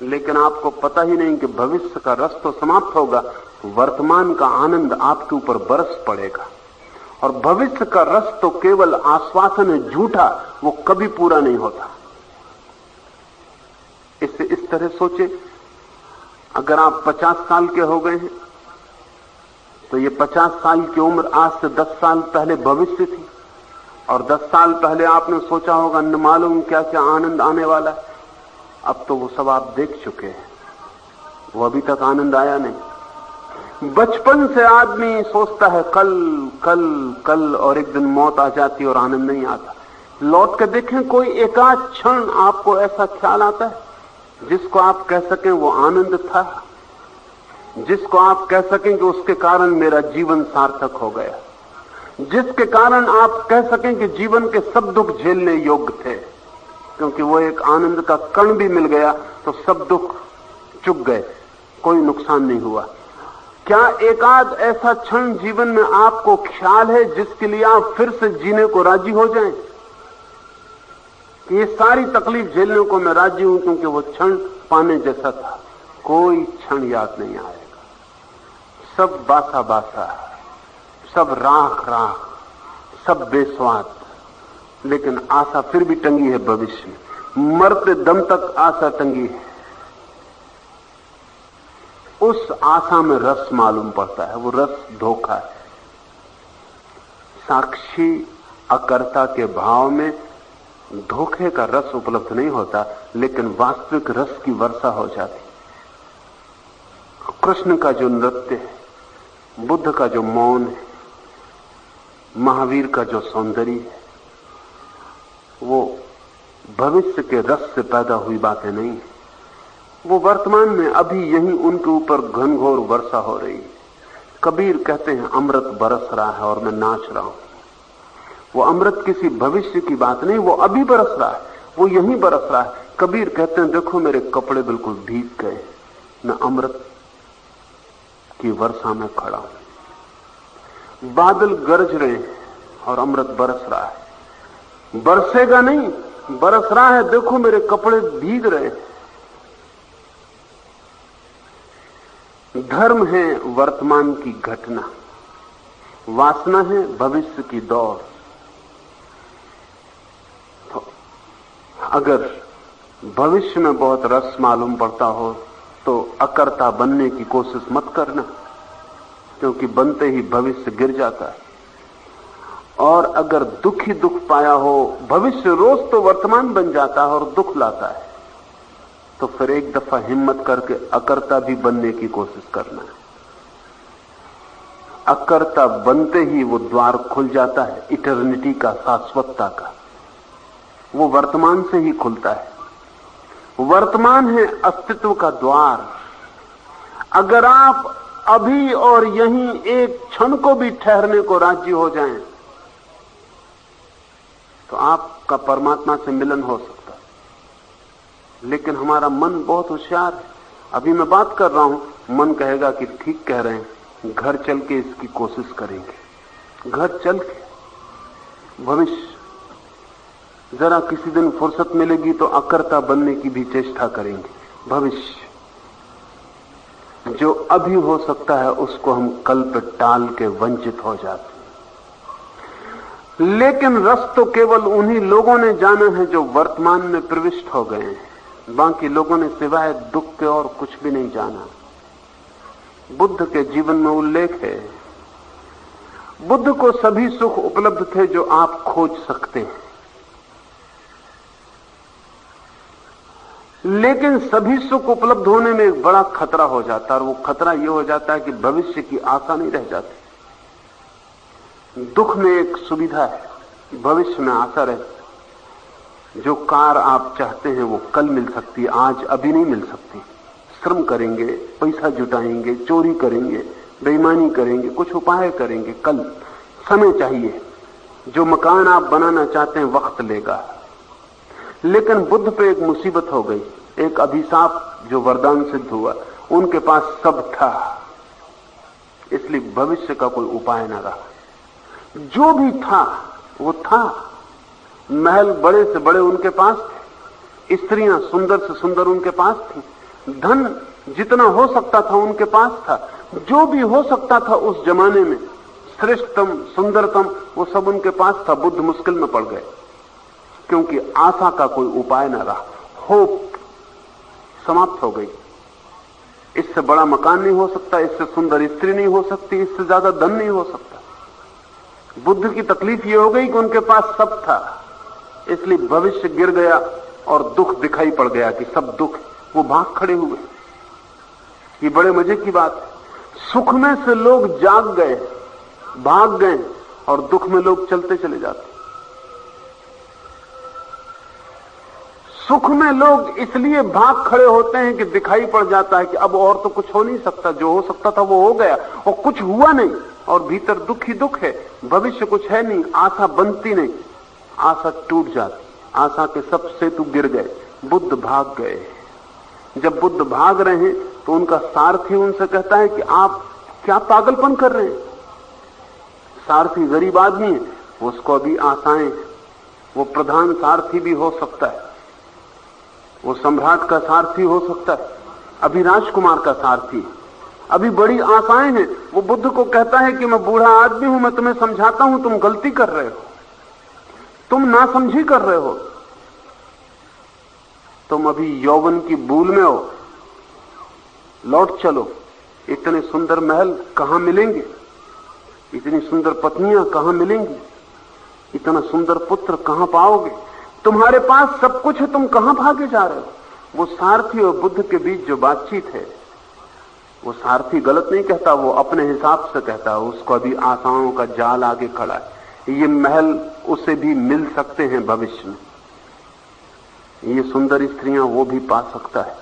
B: लेकिन आपको पता ही नहीं कि भविष्य का रस तो समाप्त होगा, वर्तमान का आनंद आपके ऊपर बरस पड़ेगा। और भविष्य का रस तो केवल आश्वासन है झूठा, वो कभी पूरा नहीं होता। इससे इस तरह सोचे, अगर आप 50 साल के हो गए हैं तो ये 50 साल की उम्र आज से 10 साल पहले भविष्य थी। और 10 साल पहले आपने सोचा होगा न मालूम क्या क्या आनंद आने वाला है। अब तो वो सब आप देख चुके हैं, वो अभी तक आनंद आया नहीं। बचपन से आदमी सोचता है कल कल कल, और एक दिन मौत आ जाती और आनंद नहीं आता। लौट कर देखें, कोई एकाध क्षण आपको ऐसा ख्याल आता है जिसको आप कह सकें वो आनंद था, जिसको आप कह सकें कि उसके कारण मेरा जीवन सार्थक हो गया, जिसके कारण आप कह सकें कि जीवन के सब दुख झेलने योग्य थे, क्योंकि वो एक आनंद का कण भी मिल गया तो सब दुख चुक गए, कोई नुकसान नहीं हुआ। क्या एकाध ऐसा क्षण जीवन में आपको ख्याल है जिसके लिए आप फिर से जीने को राजी हो जाएं कि ये सारी तकलीफ झेलने को मैं राजी हूं क्योंकि वो क्षण पाने जैसा था? कोई क्षण याद नहीं आएगा, सब बासा बासा, सब राख राख, सब बेस्वाद। लेकिन आशा फिर भी टंगी है भविष्य में, मरते दम तक आशा टंगी है। उस आशा में रस मालूम पड़ता है, वो रस धोखा है। साक्षी अकर्ता के भाव में धोखे का रस उपलब्ध नहीं होता, लेकिन वास्तविक रस की वर्षा हो जाती। कृष्ण का जो नृत्य है, बुद्ध का जो मौन है, महावीर का जो सौंदर्य है, वो भविष्य के रस से पैदा हुई बातें नहीं है। वो वर्तमान में अभी यहीं उनके ऊपर घनघोर वर्षा हो रही है। कबीर कहते हैं अमृत बरस रहा है और मैं नाच रहा हूं। वो अमृत किसी भविष्य की बात नहीं, वो अभी बरस रहा है, वो यहीं बरस रहा है। कबीर कहते हैं देखो मेरे कपड़े बिल्कुल भीग गए, मैं अमृत की वर्षा में खड़ा हूं। बादल गरज रहे हैं और अमृत बरस रहा है। बरसेगा नहीं, बरस रहा है। देखो मेरे कपड़े भीग रहे हैं। धर्म है वर्तमान की घटना, वासना है भविष्य की दौड़। तो अगर भविष्य में बहुत रस मालूम पड़ता हो तो अकर्ता बनने की कोशिश मत करना, क्योंकि बनते ही भविष्य गिर जाता है। और अगर दुख ही दुख पाया हो, भविष्य रोज तो वर्तमान बन जाता है और दुख लाता है, तो फिर एक दफा हिम्मत करके अकर्ता भी बनने की कोशिश करना है। अकर्ता बनते ही वो द्वार खुल जाता है इटर्निटी का, शाश्वतता का। वो वर्तमान से ही खुलता है। वर्तमान है अस्तित्व का द्वार। अगर आप अभी और यहीं एक क्षण को भी ठहरने को राजी हो जाएं, तो आपका परमात्मा से मिलन हो सकता है। लेकिन हमारा मन बहुत होशियार है। अभी मैं बात कर रहा हूं, मन कहेगा कि ठीक कह रहे हैं, घर चल के इसकी कोशिश करेंगे। घर चल के भविष्य, जरा किसी दिन फुर्सत मिलेगी तो अकर्ता बनने की भी चेष्टा करेंगे। भविष्य जो अभी हो सकता है उसको हम कल पे टाल के वंचित हो जाते हैं। लेकिन रस तो केवल उन्हीं लोगों ने जाना है जो वर्तमान में प्रविष्ट हो गए हैं। बाकी लोगों ने सिवाय दुख के और कुछ भी नहीं जाना। बुद्ध के जीवन में उल्लेख है, बुद्ध को सभी सुख उपलब्ध थे जो आप खोज सकते हैं, लेकिन सभी सुख उपलब्ध होने में एक बड़ा खतरा हो जाता है, और वो खतरा यह हो जाता है कि भविष्य की आशा नहीं रह जाती। दुख में एक सुविधा है, भविष्य में आशा रहती। जो कार आप चाहते हैं वो कल मिल सकती है, आज अभी नहीं मिल सकती। श्रम करेंगे, पैसा जुटाएंगे, चोरी करेंगे, बेईमानी करेंगे, कुछ उपाय करेंगे, कल समय चाहिए। जो मकान आप बनाना चाहते हैं वक्त लेगा। लेकिन बुद्ध पे एक मुसीबत हो गई, एक अभिशाप जो वरदान सिद्ध हुआ। उनके पास सब था, इसलिए भविष्य का कोई उपाय न रहा। जो भी था वो था। महल बड़े से बड़े उनके पास थे, स्त्रियां सुंदर से सुंदर उनके पास थी, धन जितना हो सकता था उनके पास था। जो भी हो सकता था उस जमाने में, श्रेष्ठतम सुंदरतम, वो सब उनके पास था। बुद्ध मुश्किल में पड़ गए, क्योंकि आशा का कोई उपाय न रहा। होप समाप्त हो गई। इससे बड़ा मकान नहीं हो सकता, इससे सुंदर स्त्री नहीं हो सकती, इससे ज्यादा धन नहीं हो सकता। बुद्ध की तकलीफ यह हो गई कि उनके पास सब था, इसलिए भविष्य गिर गया और दुख दिखाई पड़ गया कि सब दुख। वो भाग खड़े हुए। ये बड़े मजे की बात है। सुख में से लोग जाग गए, भाग गए, और दुख में लोग चलते चले जाते। सुख में लोग इसलिए भाग खड़े होते हैं कि दिखाई पड़ जाता है कि अब और तो कुछ हो नहीं सकता, जो हो सकता था वो हो गया और कुछ हुआ नहीं, और भीतर दुख ही दुख है। भविष्य कुछ है नहीं, आशा बनती नहीं, आशा टूट जाती। आशा के सब सेतु गिर गए। बुद्ध भाग गए। जब बुद्ध भाग रहे हैं तो उनका सारथी उनसे कहता है कि आप क्या पागलपन कर रहे हैं। सारथी गरीब आदमी है, उसको अभी आशाएं, वो प्रधान सारथी भी हो सकता है, वो सम्राट का सारथी हो सकता है, अभी राजकुमार का सारथी, अभी बड़ी आशाएं हैं। वो बुद्ध को कहता है कि मैं बूढ़ा आदमी हूं, मैं तुम्हें समझाता हूं, तुम गलती कर रहे हो, तुम नासमझी कर रहे हो, तुम अभी यौवन की भूल में हो, लौट चलो। इतने सुंदर महल कहां मिलेंगे, इतनी सुंदर पत्नियां कहां मिलेंगी, इतना सुंदर पुत्र कहां पाओगे, तुम्हारे पास सब कुछ है, तुम कहां भागे जा रहे हो। वो सारथी और बुद्ध के बीच जो बातचीत है, वो सारथी गलत नहीं कहता, वो अपने हिसाब से कहता है। उसको अभी आशाओं का जाल आगे खड़ा है। ये महल उसे भी मिल सकते हैं भविष्य में, ये सुंदर स्त्रियां वो भी पा सकता है।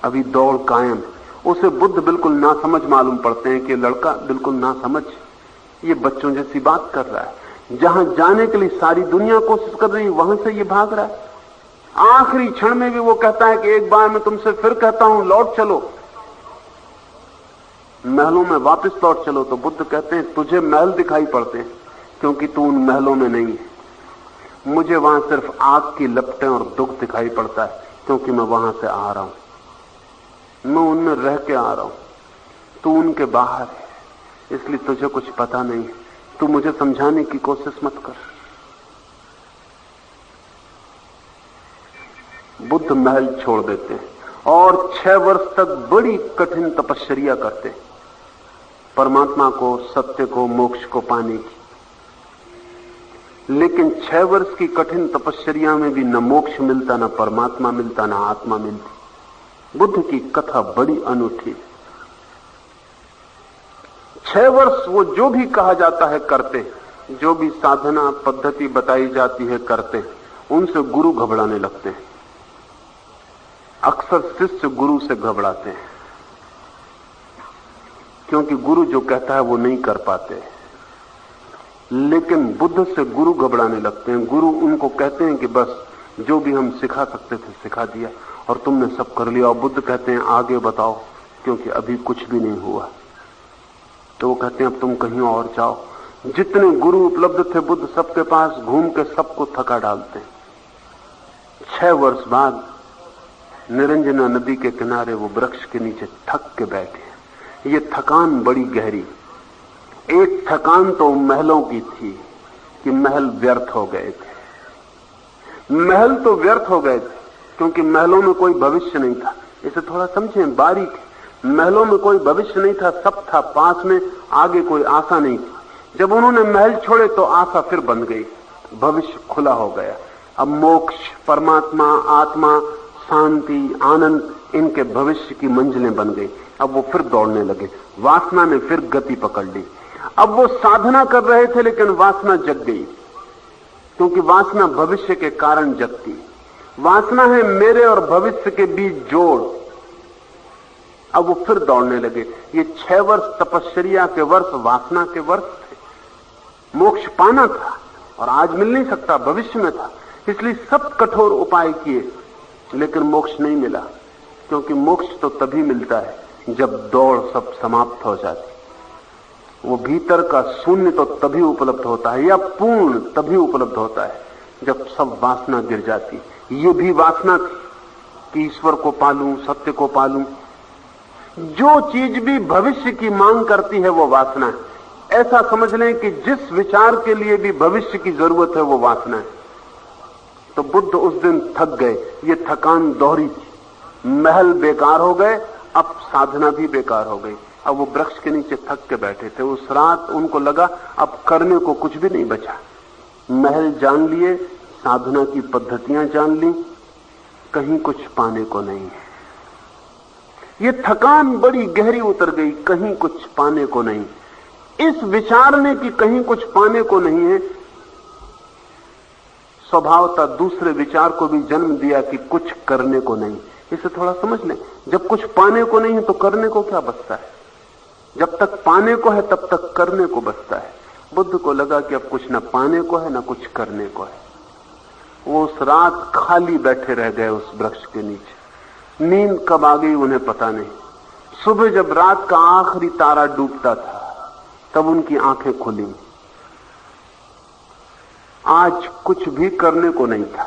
B: अभी दौड़ कायम है। उसे बुद्ध बिल्कुल नासमझ मालूम पड़ते हैं कि लड़का बिल्कुल नासमझ, ये बच्चों जैसी बात कर रहा है। जहां जाने के लिए सारी दुनिया कोशिश कर रही है, वहां से ये भाग रहा है। आखिरी क्षण में भी वो कहता है कि एक बार मैं तुमसे फिर कहता हूं लौट चलो, महलों में वापस लौट चलो। तो बुद्ध कहते हैं तुझे महल दिखाई पड़ते हैं क्योंकि तू उन महलों में नहीं है, मुझे वहां सिर्फ आग की लपटें और दुख दिखाई पड़ता है क्योंकि मैं वहां से आ रहा हूं, मैं उनमें रह के आ रहा हूं, तू उनके बाहर है, इसलिए तुझे कुछ पता नहीं है, तू मुझे समझाने की कोशिश मत कर। बुद्ध महल छोड़ देते हैं और 6 वर्ष तक बड़ी कठिन तपश्चर्या करते हैं परमात्मा को, सत्य को, मोक्ष को पाने की। लेकिन 6 वर्ष की कठिन तपश्चर्या में भी न मोक्ष मिलता, न परमात्मा मिलता, न आत्मा मिलती। बुद्ध की कथा बड़ी अनूठी है। 6 वर्ष वो जो भी कहा जाता है करते, जो भी साधना पद्धति बताई जाती है करते, उनसे गुरु घबराने लगते हैं। अक्सर शिष्य गुरु से घबराते हैं क्योंकि गुरु जो कहता है वो नहीं कर पाते। लेकिन बुद्ध से गुरु घबराने लगते हैं। गुरु उनको कहते हैं कि बस जो भी हम सिखा सकते थे सिखा दिया और तुमने सब कर लिया। और बुद्ध कहते हैं आगे बताओ क्योंकि अभी कुछ भी नहीं हुआ। तो वो कहते हैं अब तुम कहीं और जाओ। जितने गुरु उपलब्ध थे बुद्ध सबके पास घूम के सबको थका डालते हैं। 6 वर्ष बाद निरंजना नदी के किनारे वो वृक्ष के नीचे थक के बैठे। ये थकान बड़ी गहरी। एक थकान तो महलों की थी कि महल व्यर्थ हो गए थे। महल तो व्यर्थ हो गए थे क्योंकि महलों में कोई भविष्य नहीं था। इसे थोड़ा समझें बारीक। महलों में कोई भविष्य नहीं था, सब था पास में, आगे कोई आशा नहीं थी। जब उन्होंने महल छोड़े तो आशा फिर बंद गई, भविष्य खुला हो गया। अब मोक्ष, परमात्मा, आत्मा, शांति, आनंद, इनके भविष्य की मंजिलें बन गई। अब वो फिर दौड़ने लगे। वासना ने फिर गति पकड़ ली। अब वो साधना कर रहे थे लेकिन वासना जग गई क्योंकि वासना भविष्य के कारण जगती। वासना है मेरे और भविष्य के बीच जोड़। अब वो फिर दौड़ने लगे। ये 6 वर्ष तपश्चर्या के वर्ष वासना के वर्ष थे। मोक्ष पाना था और आज मिल नहीं सकता, भविष्य में था। इसलिए सब कठोर उपाय किए लेकिन मोक्ष नहीं मिला क्योंकि मोक्ष तो तभी मिलता है जब दौड़ सब समाप्त हो जाती। वो भीतर का शून्य तो तभी उपलब्ध होता है या पूर्ण तभी उपलब्ध होता है जब सब वासना गिर जाती। ये भी वासना थी कि ईश्वर को पालूं, सत्य को पालूं। जो चीज भी भविष्य की मांग करती है वो वासना है। ऐसा समझ लें कि जिस विचार के लिए भी भविष्य की जरूरत है वो वासना है। तो बुद्ध उस दिन थक गए। ये थकान दोहरी थी। महल बेकार हो गए, अब साधना भी बेकार हो गई। अब वो वृक्ष के नीचे थक के बैठे थे। उस रात उनको लगा अब करने को कुछ भी नहीं बचा। महल जान लिए, साधना की पद्धतियां जान ली, कहीं कुछ पाने को नहीं है। ये थकान बड़ी गहरी उतर गई, कहीं कुछ पाने को नहीं। इस विचारने की कहीं कुछ पाने को नहीं है स्वभावतः दूसरे विचार को भी जन्म दिया कि कुछ करने को नहीं। इसे थोड़ा समझ लें। जब कुछ पाने को नहीं है तो करने को क्या बचता है? जब तक पाने को है तब तक करने को बचता है। बुद्ध को लगा कि अब कुछ न पाने को है न कुछ करने को है। वो उस रात खाली बैठे रह गए उस वृक्ष के नीचे। नींद कब आ गई उन्हें पता नहीं। सुबह जब रात का आखिरी तारा डूबता था तब उनकी आंखें खुली। आज कुछ भी करने को नहीं था।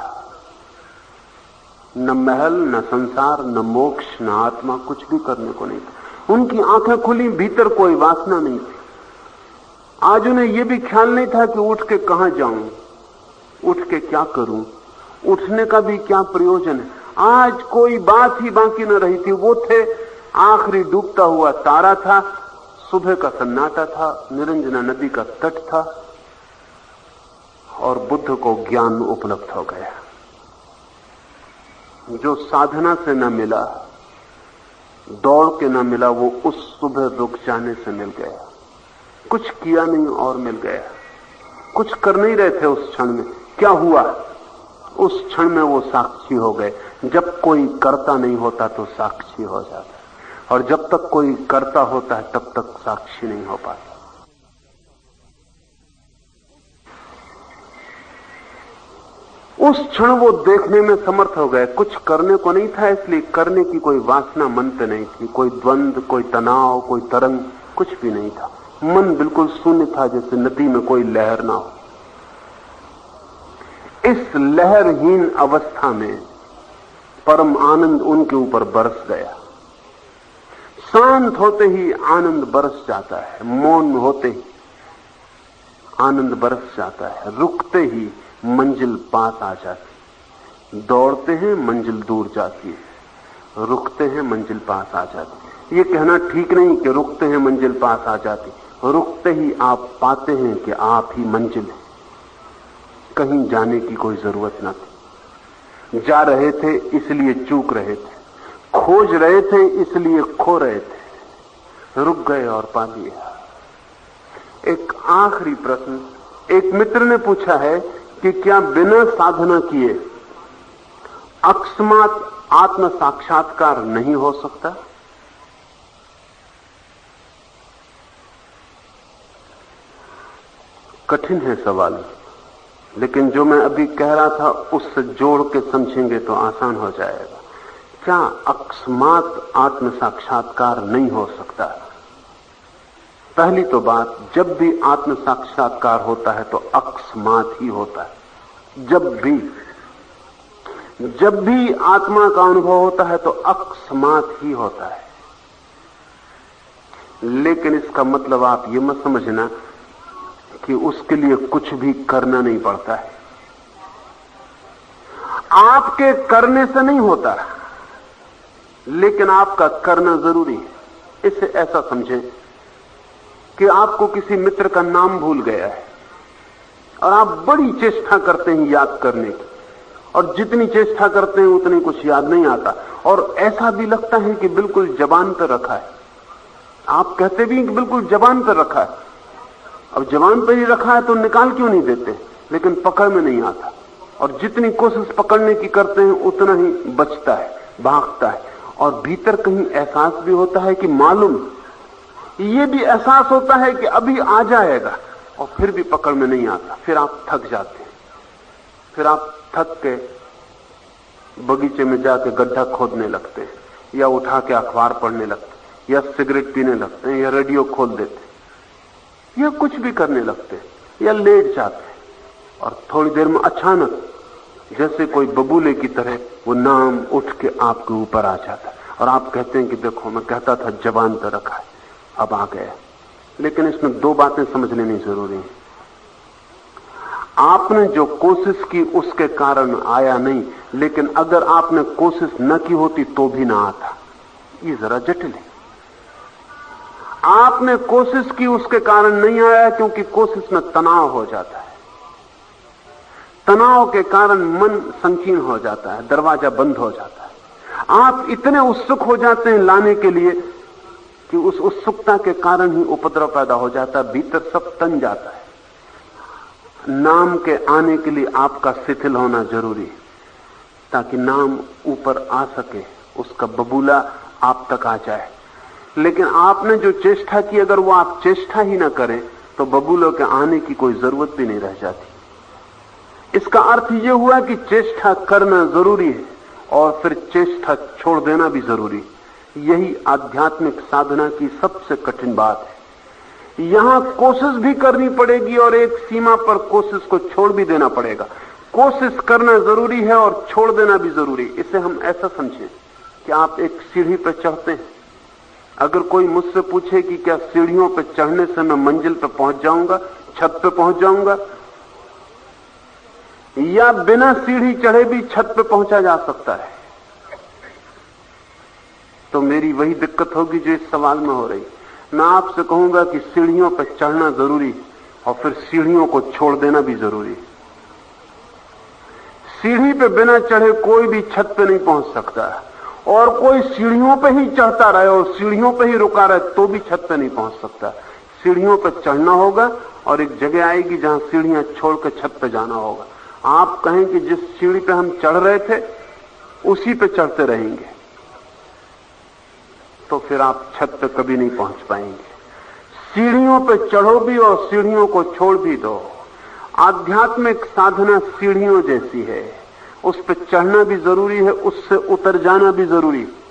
B: न महल, न संसार, न मोक्ष, न आत्मा, कुछ भी करने को नहीं था। उनकी आंखें खुली, भीतर कोई वासना नहीं थी। आज उन्हें यह भी ख्याल नहीं था कि उठ के कहां जाऊं, उठ के क्या करूं, उठने का भी क्या प्रयोजन है। आज कोई बात ही बाकी न रही थी। वो थे, आखिरी डूबता हुआ तारा था, सुबह का सन्नाटा था, निरंजना नदी का तट था और बुद्ध को ज्ञान उपलब्ध हो गया। जो साधना से न मिला, दौड़ के न मिला, वो उस सुबह रुक जाने से मिल गया। कुछ किया नहीं और मिल गया। कुछ कर नहीं रहे थे उस क्षण में। क्या हुआ? उस क्षण में वो साक्षी हो गए। जब कोई करता नहीं होता तो साक्षी हो जाता है, और जब तक कोई करता होता है तब तक साक्षी नहीं हो पाता। उस क्षण वो देखने में समर्थ हो गए। कुछ करने को नहीं था, इसलिए करने की कोई वासना मन पे नहीं थी, कोई द्वंद्व, कोई तनाव, कोई तरंग, कुछ भी नहीं था। मन बिल्कुल शून्य था, जैसे नदी में कोई लहर ना हो। इस लहरहीन अवस्था में परम आनंद उनके ऊपर बरस गया। शांत होते ही आनंद बरस जाता है, मौन होते ही आनंद बरस जाता है, रुकते ही मंजिल पास आ जाती। दौड़ते हैं मंजिल दूर जाती है, रुकते हैं मंजिल पास आ जाती। ये कहना ठीक नहीं कि रुकते हैं मंजिल पास आ जाती। रुकते ही आप पाते हैं कि आप ही मंजिल हैं, कहीं जाने की कोई जरूरत न थी। जा रहे थे इसलिए चूक रहे थे, खोज रहे थे इसलिए खो रहे थे, रुक गए और पा लिया। एक आखिरी प्रश्न एक मित्र ने पूछा है कि क्या बिना साधना किए अकस्मात आत्म साक्षात्कार नहीं हो सकता? कठिन है सवाल, लेकिन जो मैं अभी कह रहा था उससे जोड़ के समझेंगे तो आसान हो जाएगा। क्या अकस्मात आत्म साक्षात्कार नहीं हो सकता? पहली तो बात, जब भी आत्म साक्षात्कार होता है तो अकस्मात ही होता है। जब भी आत्मा का अनुभव होता है तो अकस्मात ही होता है। लेकिन इसका मतलब आप ये मत समझना कि उसके लिए कुछ भी करना नहीं पड़ता है। आपके करने से नहीं होता, लेकिन आपका करना जरूरी है। इसे ऐसा समझें कि आपको किसी मित्र का नाम भूल गया है और आप बड़ी चेष्टा करते हैं याद करने की, और जितनी चेष्टा करते हैं उतनी कुछ याद नहीं आता, और ऐसा भी लगता है कि बिल्कुल जबान पर रखा है। आप कहते भी कि बिल्कुल जबान पर रखा है। अब जबान पर ही रखा है तो निकाल क्यों नहीं देते? लेकिन पकड़ में नहीं आता, और जितनी कोशिश पकड़ने की करते हैं उतना ही बचता है, भागता है। और भीतर कहीं एहसास भी होता है कि मालूम, ये भी एहसास होता है कि अभी आ जाएगा, और फिर भी पकड़ में नहीं आता। फिर आप थक जाते हैं, फिर आप थक के बगीचे में जाके गड्ढा खोदने लगते हैं, या उठा के अखबार पढ़ने लगते हैं, या सिगरेट पीने लगते हैं, या रेडियो खोल देते हैं, या कुछ भी करने लगते हैं, या लेट जाते हैं। और थोड़ी देर में अचानक जैसे कोई बबूले की तरह वो नाम उठ के आपके ऊपर आ जाता है, और आप कहते हैं कि देखो मैं कहता था जबान पर रखा है, अब आ गया। लेकिन इसमें दो बातें समझ लेनी जरूरी है। आपने जो कोशिश की उसके कारण आया नहीं, लेकिन अगर आपने कोशिश न की होती तो भी ना आता। ये जरा जटिल है। आपने कोशिश की उसके कारण नहीं आया, क्योंकि कोशिश में तनाव हो जाता है। तनाव के कारण मन संकीर्ण हो जाता है, दरवाजा बंद हो जाता है। आप इतने उत्सुक हो जाते हैं लाने के लिए कि उस उत्सुकता के कारण ही उपद्रव पैदा हो जाता है, भीतर सब तन जाता है। नाम के आने के लिए आपका शिथिल होना जरूरी है, ताकि नाम ऊपर आ सके, उसका बबूला आप तक आ जाए। लेकिन आपने जो चेष्टा की, अगर वो आप चेष्टा ही ना करें तो बबूलों के आने की कोई जरूरत भी नहीं रह जाती। इसका अर्थ यह हुआ कि चेष्टा करना जरूरी है, और फिर चेष्टा छोड़ देना भी जरूरी है। यही आध्यात्मिक साधना की सबसे कठिन बात है। यहां कोशिश भी करनी पड़ेगी, और एक सीमा पर कोशिश को छोड़ भी देना पड़ेगा। कोशिश करना जरूरी है और छोड़ देना भी जरूरी। इसे हम ऐसा समझें कि आप एक सीढ़ी पर चढ़ते हैं। अगर कोई मुझसे पूछे कि क्या सीढ़ियों पर चढ़ने से मैं मंजिल पर पहुंच जाऊंगा, छत पर पहुंच जाऊंगा, या बिना सीढ़ी चढ़े भी छत पर पहुंचा जा सकता है, तो मेरी वही दिक्कत होगी जो इस सवाल में हो रही। मैं आपसे कहूंगा कि सीढ़ियों पर चढ़ना जरूरी है, और फिर सीढ़ियों को छोड़ देना भी जरूरी है। सीढ़ी पे बिना चढ़े कोई भी छत पे नहीं पहुंच सकता, और कोई सीढ़ियों पे ही चढ़ता रहे और सीढ़ियों पे ही रुका रहे तो भी छत पे नहीं पहुंच सकता। सीढ़ियों पे चढ़ना होगा, और एक जगह आएगी जहां सीढ़ियां छोड़कर छत पे जाना होगा। आप कहें कि जिस सीढ़ी पे हम चढ़ रहे थे उसी पे चढ़ते रहेंगे, तो फिर आप छत पे कभी नहीं पहुंच पाएंगे। सीढ़ियों पे चढ़ो भी और सीढ़ियों को छोड़ भी दो। आध्यात्मिक साधना सीढ़ियों जैसी है, उस पर चढ़ना भी जरूरी है, उससे उतर जाना भी जरूरी है।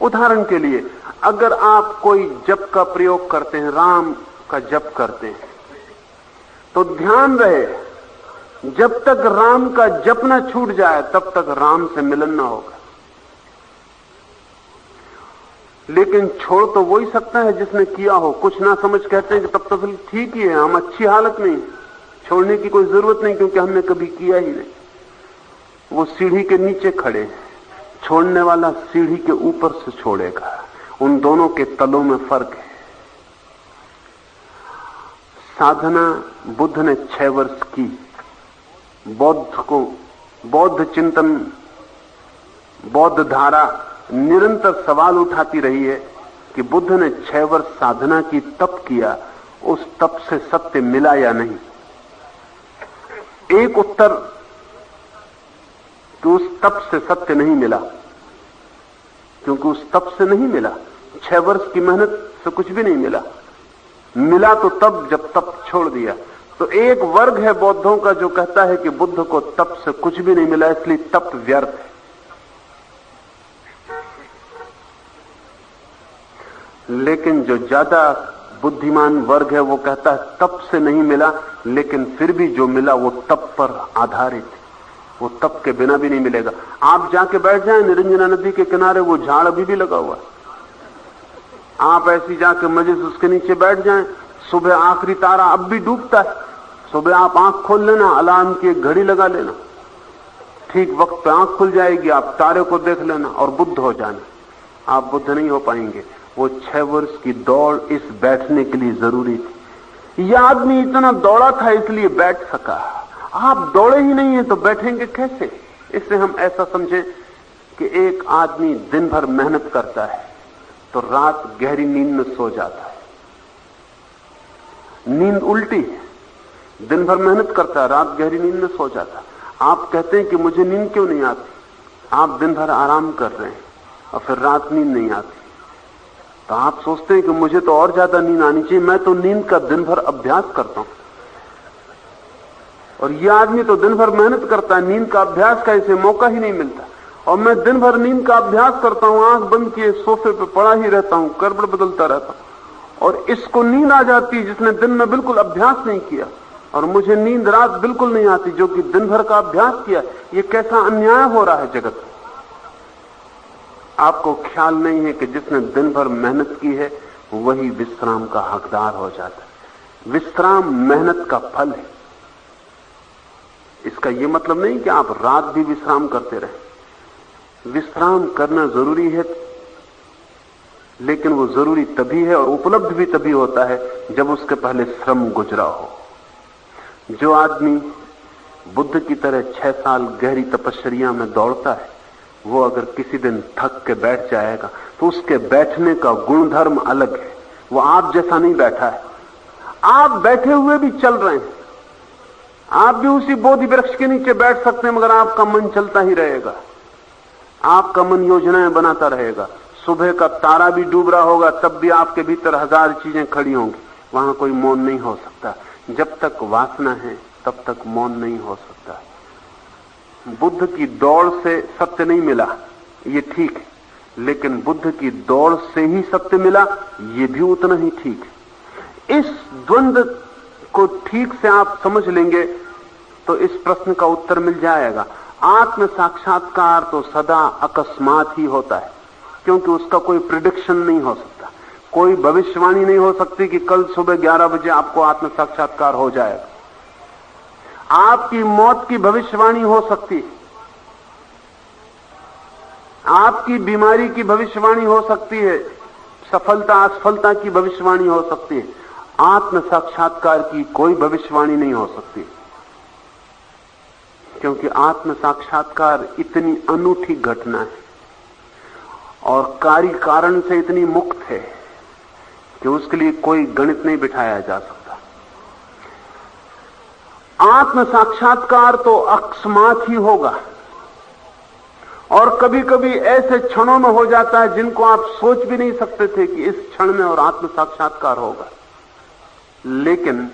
B: उदाहरण के लिए, अगर आप कोई जप का प्रयोग करते हैं, राम का जप करते हैं, तो ध्यान रहे जब तक राम का जप न छूट जाए तब तक राम से मिलन ना होगा। लेकिन छोड़ तो वही सकता है जिसने किया हो। कुछ ना समझ कहते हैं कि तब तो ठीक ही है, हम अच्छी हालत में, छोड़ने की कोई जरूरत नहीं क्योंकि हमने कभी किया ही नहीं। वो सीढ़ी के नीचे खड़े हैं, छोड़ने वाला सीढ़ी के ऊपर से छोड़ेगा। उन दोनों के तलों में फर्क है। साधना बुद्ध ने 6 वर्ष की। बौद्ध चिंतन, बौद्ध धारा निरंतर सवाल उठाती रही है कि बुद्ध ने 6 वर्ष साधना की, तप किया, उस तप से सत्य मिला या नहीं। एक उत्तर कि उस तप से सत्य नहीं मिला, क्योंकि उस तप से नहीं मिला। 6 वर्ष की मेहनत से कुछ भी नहीं मिला। मिला तो तब जब तप छोड़ दिया। तो एक वर्ग है बौद्धों का जो कहता है कि बुद्ध को तप से कुछ भी नहीं मिला, इसलिए तप व्यर्थ है। लेकिन जो ज्यादा बुद्धिमान वर्ग है वो कहता है तप से नहीं मिला, लेकिन फिर भी जो मिला वो तप पर आधारित है, वो तप के बिना भी नहीं मिलेगा। आप जाके बैठ जाएं निरंजना नदी के किनारे, वो झाड़ अभी भी लगा हुआ है। आप ऐसी जाके मजे से उसके नीचे बैठ जाएं, सुबह आखिरी तारा अब भी डूबता है। सुबह आप आंख खोल लेना, अलार्म की एक घड़ी लगा लेना, ठीक वक्त पे आंख खुल जाएगी, आप तारे को देख लेना और बुद्ध हो जाना। आप बुद्ध नहीं हो पाएंगे। वो 6 वर्ष की दौड़ इस बैठने के लिए जरूरी थी। यह आदमी इतना दौड़ा था इसलिए बैठ सका। आप दौड़े ही नहीं है तो बैठेंगे कैसे? इससे हम ऐसा समझें कि एक आदमी दिन भर मेहनत करता है तो रात गहरी नींद में सो जाता है। नींद उल्टी है, दिन भर मेहनत करता है, रात गहरी नींद में सो जाता है। आप कहते हैं कि मुझे नींद क्यों नहीं आती? आप दिन भर आराम कर रहे हैं और फिर रात नींद नहीं आती, तो आप सोचते हैं कि मुझे तो और ज्यादा नींद आनी चाहिए, मैं तो नींद का दिन भर अभ्यास करता हूं। और यह आदमी तो दिन भर मेहनत करता है, नींद का अभ्यास का इसे मौका ही नहीं मिलता। और मैं दिन भर नींद का अभ्यास करता हूं, आंख बंद किए सोफे पे पड़ा ही रहता हूं, करवट बदलता रहता हूं, और इसको नींद आ जाती है जिसने दिन में बिल्कुल अभ्यास नहीं किया, और मुझे नींद रात बिल्कुल नहीं आती जो कि दिन भर का अभ्यास किया। ये कैसा अन्याय हो रहा है जगत में? आपको ख्याल नहीं है कि जिसने दिन भर मेहनत की है वही विश्राम का हकदार हो जाता है। विश्राम मेहनत का फल है। इसका यह मतलब नहीं कि आप रात भी विश्राम करते रहे। विश्राम करना जरूरी है, लेकिन वो जरूरी तभी है और उपलब्ध भी तभी होता है जब उसके पहले श्रम गुजरा हो। जो आदमी बुद्ध की तरह 6 साल गहरी तपश्चर्या में दौड़ता है, वो अगर किसी दिन थक के बैठ जाएगा तो उसके बैठने का गुणधर्म अलग है। वो आप जैसा नहीं बैठा है। आप बैठे हुए भी चल रहे हैं, आप भी उसी बोधि वृक्ष के नीचे बैठ सकते हैं, मगर आपका मन चलता ही रहेगा। आपका मन योजनाएं बनाता रहेगा। सुबह का तारा भी डूब रहा होगा तब भी आपके भीतर 1000 चीजें खड़ी होंगी। वहां कोई मौन नहीं हो सकता। जब तक वासना है तब तक मौन नहीं हो सकता। बुद्ध की दौड़ से सत्य नहीं मिला, ये ठीक है, लेकिन बुद्ध की दौड़ से ही सत्य मिला, ये भी उतना ही ठीक है। इस द्वंद्व को ठीक से आप समझ लेंगे तो इस प्रश्न का उत्तर मिल जाएगा। आत्म साक्षात्कार तो सदा अकस्मात ही होता है, क्योंकि उसका कोई प्रिडिक्शन नहीं हो सकता, कोई भविष्यवाणी नहीं हो सकती कि कल सुबह 11 बजे आपको आत्म साक्षात्कार हो जाएगा। आपकी मौत की भविष्यवाणी हो सकती है, आपकी बीमारी की भविष्यवाणी हो सकती है, सफलता असफलता की भविष्यवाणी हो सकती है। आत्म साक्षात्कार की कोई भविष्यवाणी नहीं हो सकती, क्योंकि आत्म साक्षात्कार इतनी अनूठी घटना है और कार्य कारण से इतनी मुक्त है कि उसके लिए कोई गणित नहीं बिठाया जा सकता। आत्म साक्षात्कार तो अकस्मात ही होगा, और कभी कभी ऐसे क्षणों में हो जाता है जिनको आप सोच भी नहीं सकते थे कि इस क्षण में और आत्म साक्षात्कार होगा। लेकिन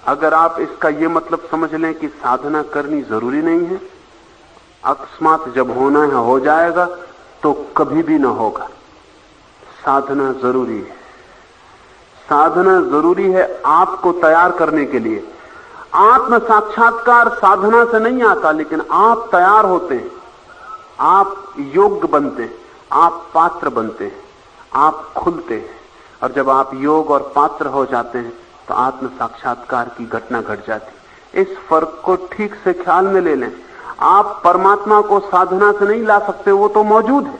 B: अगर आप इसका ये मतलब समझ लें कि साधना करनी जरूरी नहीं है, अकस्मात जब होना है हो जाएगा, तो कभी भी ना होगा। साधना जरूरी है। साधना जरूरी है आपको तैयार करने के लिए। आत्म साक्षात्कार साधना से नहीं आता, लेकिन आप तैयार होते हैं, आप योग्य बनते हैं, आप पात्र बनते हैं, आप खुलते हैं। और जब आप योग और पात्र हो जाते हैं तो आत्म साक्षात्कार की घटना घट जाती। इस फर्क को ठीक से ख्याल में ले लें। आप परमात्मा को साधना से नहीं ला सकते, वो तो मौजूद है।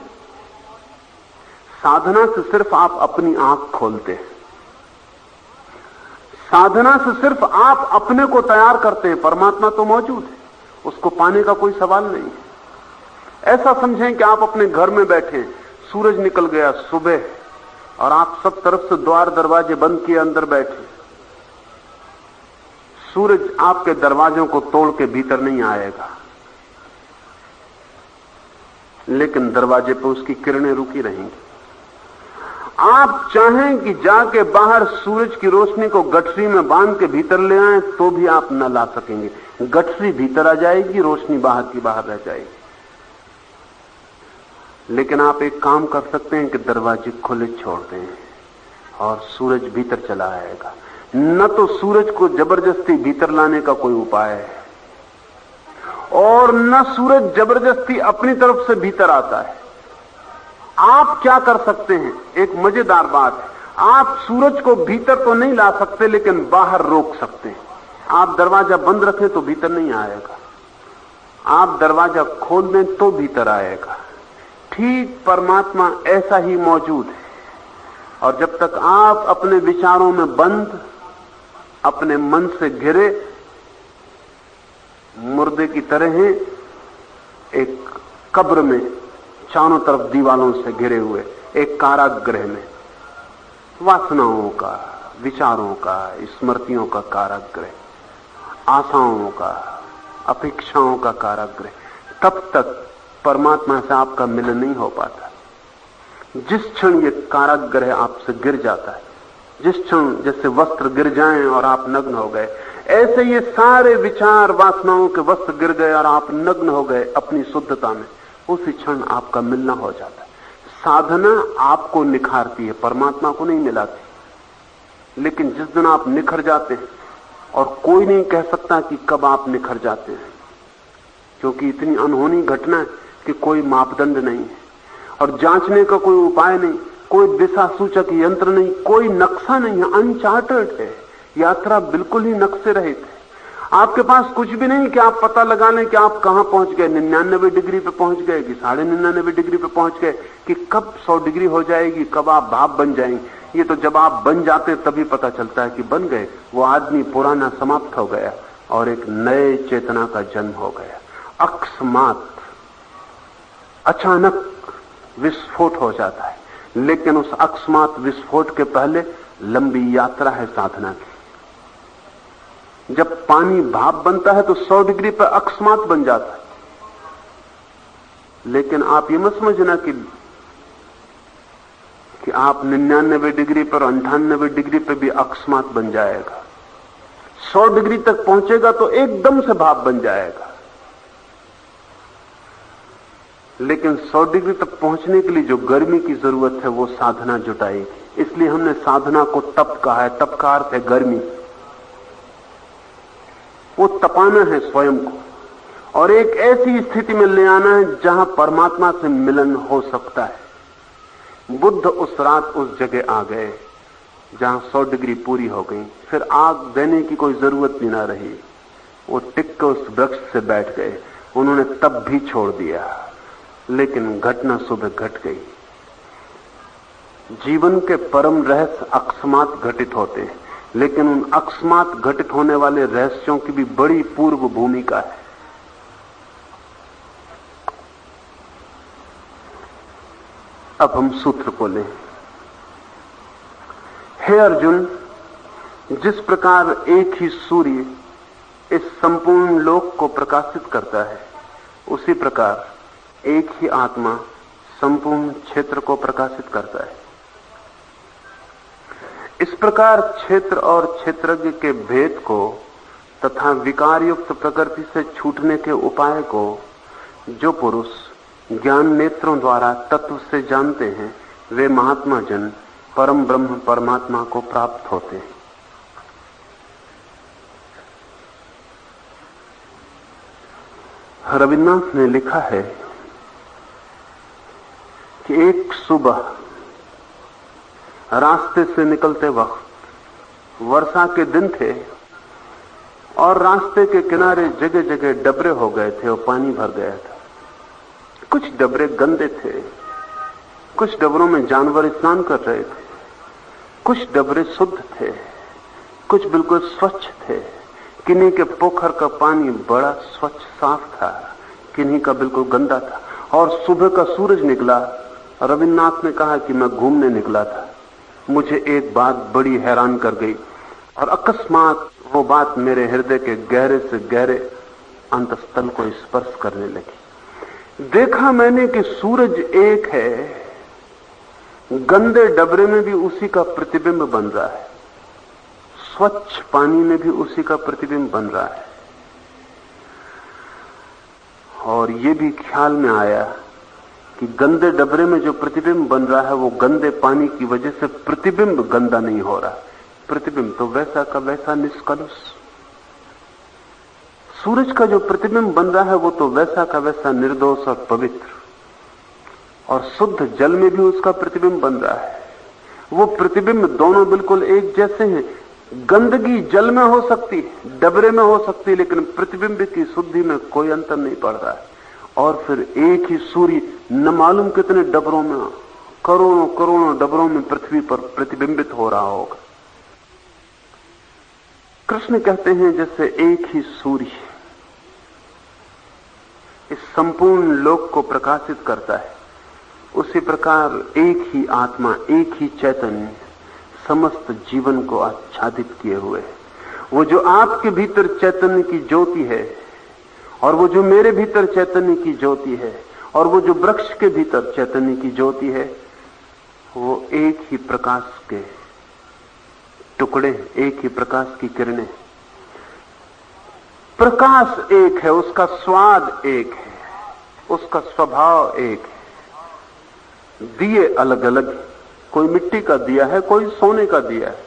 B: साधना से सिर्फ आप अपनी आंख खोलते हैं। साधना से सिर्फ आप अपने को तैयार करते हैं। परमात्मा तो मौजूद है, उसको पाने का कोई सवाल नहीं है। ऐसा समझें कि आप अपने घर में बैठे, सूरज निकल गया सुबह, और आप सब तरफ से द्वार दरवाजे बंद किए अंदर बैठे। सूरज आपके दरवाजों को तोड़ के भीतर नहीं आएगा, लेकिन दरवाजे पर उसकी किरणें रुकी रहेंगी। आप चाहें कि जाके बाहर सूरज की रोशनी को गठरी में बांध के भीतर ले आएं, तो भी आप न ला सकेंगे। गठरी भीतर आ जाएगी, रोशनी बाहर की बाहर रह जाएगी। लेकिन आप एक काम कर सकते हैं कि दरवाजे खुले छोड़ दें और सूरज भीतर चला आएगा। न तो सूरज को जबरदस्ती भीतर लाने का कोई उपाय है, और न सूरज जबरदस्ती अपनी तरफ से भीतर आता है। आप क्या कर सकते हैं? एक मजेदार बात है, आप सूरज को भीतर तो नहीं ला सकते, लेकिन बाहर रोक सकते हैं। आप दरवाजा बंद रखें तो भीतर नहीं आएगा, आप दरवाजा खोल दें तो भीतर आएगा। ठीक परमात्मा ऐसा ही मौजूद है। और जब तक आप अपने विचारों में बंद, अपने मन से घिरे मुर्दे की तरह हैं, एक कब्र में चारों तरफ दीवालों से घिरे हुए एक कारागृह में, वासनाओं का, विचारों का, स्मृतियों का कारागृह, आशाओं का, अपेक्षाओं का कारागृह, तब तक परमात्मा से आपका मिलन नहीं हो पाता। जिस क्षण ये कारागृह आपसे गिर जाता है, जिस क्षण जैसे वस्त्र गिर जाएं और आप नग्न हो गए, ऐसे ये सारे विचार वासनाओं के वस्त्र गिर गए और आप नग्न हो गए अपनी शुद्धता में, उसी क्षण आपका मिलना हो जाता है। साधना आपको निखारती है, परमात्मा को नहीं मिलाती। लेकिन जिस दिन आप निखर जाते हैं, और कोई नहीं कह सकता कि कब आप निखर जाते हैं, क्योंकि इतनी अनहोनी घटना है कि कोई मापदंड नहीं है, और जांचने का कोई उपाय नहीं, कोई दिशा सूचक यंत्र नहीं, कोई नक्शा नहीं है, अनचार्टर्ड है। यात्रा बिल्कुल ही नक्शे रहित है। आपके पास कुछ भी नहीं कि आप पता लगा लें कि आप कहां पहुंच गए, 99 डिग्री पे पहुंच गए कि 99.5 डिग्री पे पहुंच गए, कि कब 100 डिग्री हो जाएगी, कब आप भाप बन जाएंगे। ये तो जब आप बन जाते तभी पता चलता है कि बन गए। वो आदमी पुराना समाप्त हो गया और एक नए चेतना का जन्म हो गया। अकस्मात, अचानक विस्फोट हो जाता है, लेकिन उस अकस्मात विस्फोट के पहले लंबी यात्रा है साधना की। जब पानी भाप बनता है तो 100 डिग्री पर अकस्मात बन जाता है, लेकिन आप ये मत समझना कि आप 99 डिग्री पर, 98 डिग्री पर भी अकस्मात बन जाएगा। 100 डिग्री तक पहुंचेगा तो एकदम से भाप बन जाएगा। लेकिन 100 डिग्री तक पहुंचने के लिए जो गर्मी की जरूरत है वो साधना जुटाएगी। इसलिए हमने साधना को तप कहा है। तप का अर्थ है गर्मी। वो तपाना है स्वयं को, और एक ऐसी स्थिति में ले आना है जहां परमात्मा से मिलन हो सकता है। बुद्ध उस रात उस जगह आ गए जहां 100 डिग्री पूरी हो गई, फिर आग देने की कोई जरूरत भी ना रही। वो टिक के उस वृक्ष से बैठ गए। उन्होंने तब भी छोड़ दिया, लेकिन घटना सुबह घट गई। जीवन के परम रहस्य अकस्मात घटित होते हैं, लेकिन उन अकस्मात घटित होने वाले रहस्यों की भी बड़ी पूर्व भूमिका है। अब हम सूत्र को लें। हे अर्जुन, जिस प्रकार एक ही सूर्य इस संपूर्ण लोक को प्रकाशित करता है, उसी प्रकार एक ही आत्मा संपूर्ण क्षेत्र को प्रकाशित करता है। इस प्रकार क्षेत्र और क्षेत्रज्ञ के भेद को तथा विकारयुक्त प्रकृति से छूटने के उपाय को जो पुरुष ज्ञान नेत्रों द्वारा तत्व से जानते हैं, वे महात्मा जन परम ब्रह्म परमात्मा को प्राप्त होते हैं। रविन्द्रनाथ ने लिखा है कि एक सुबह रास्ते से निकलते वक्त वर्षा के दिन थे और रास्ते के किनारे जगह जगह डबरे हो गए थे और पानी भर गया था। कुछ डबरे गंदे थे, कुछ डबरों में जानवर स्नान कर रहे थे, कुछ डबरे शुद्ध थे, कुछ बिल्कुल स्वच्छ थे। किन्हीं के पोखर का पानी बड़ा स्वच्छ साफ था, किन्हीं का बिल्कुल गंदा था। और सुबह का सूरज निकला। रविन्द्रनाथ ने कहा कि मैं घूमने निकला था, मुझे एक बात बड़ी हैरान कर गई और अकस्मात वो बात मेरे हृदय के गहरे से गहरे अंतस्थल को स्पर्श करने लगी। देखा मैंने कि सूरज एक है, गंदे डबरे में भी उसी का प्रतिबिंब बन रहा है, स्वच्छ पानी में भी उसी का प्रतिबिंब बन रहा है। और ये भी ख्याल में आया कि गंदे डबरे में जो प्रतिबिंब बन रहा है वो गंदे पानी की वजह से प्रतिबिंब गंदा नहीं हो रहा, प्रतिबिंब तो वैसा का वैसा निष्कलुष। सूरज का जो प्रतिबिंब बन रहा है वो तो वैसा का वैसा निर्दोष और पवित्र, और शुद्ध जल में भी उसका प्रतिबिंब बन रहा है। वो प्रतिबिंब दोनों बिल्कुल एक जैसे हैं। गंदगी जल में हो सकती, डबरे में हो सकती, लेकिन प्रतिबिंब की शुद्धि में कोई अंतर नहीं पड़ रहा है। और फिर एक ही सूर्य न मालूम कितने डबरों में, करोड़ों करोड़ों डबरों में पृथ्वी पर प्रतिबिंबित हो रहा होगा। कृष्ण कहते हैं जैसे एक ही सूर्य इस संपूर्ण लोक को प्रकाशित करता है, उसी प्रकार एक ही आत्मा, एक ही चैतन्य समस्त जीवन को आच्छादित किए हुए है। वो जो आपके भीतर चैतन्य की ज्योति है, और वो जो मेरे भीतर चैतन्य की ज्योति है, और वो जो वृक्ष के भीतर चैतन्य की ज्योति है, वो एक ही प्रकाश के टुकड़े, एक ही प्रकाश की किरणें। प्रकाश एक है, उसका स्वाद एक है, उसका स्वभाव एक है। दिए अलग अलग, कोई मिट्टी का दिया है, कोई सोने का दिया है,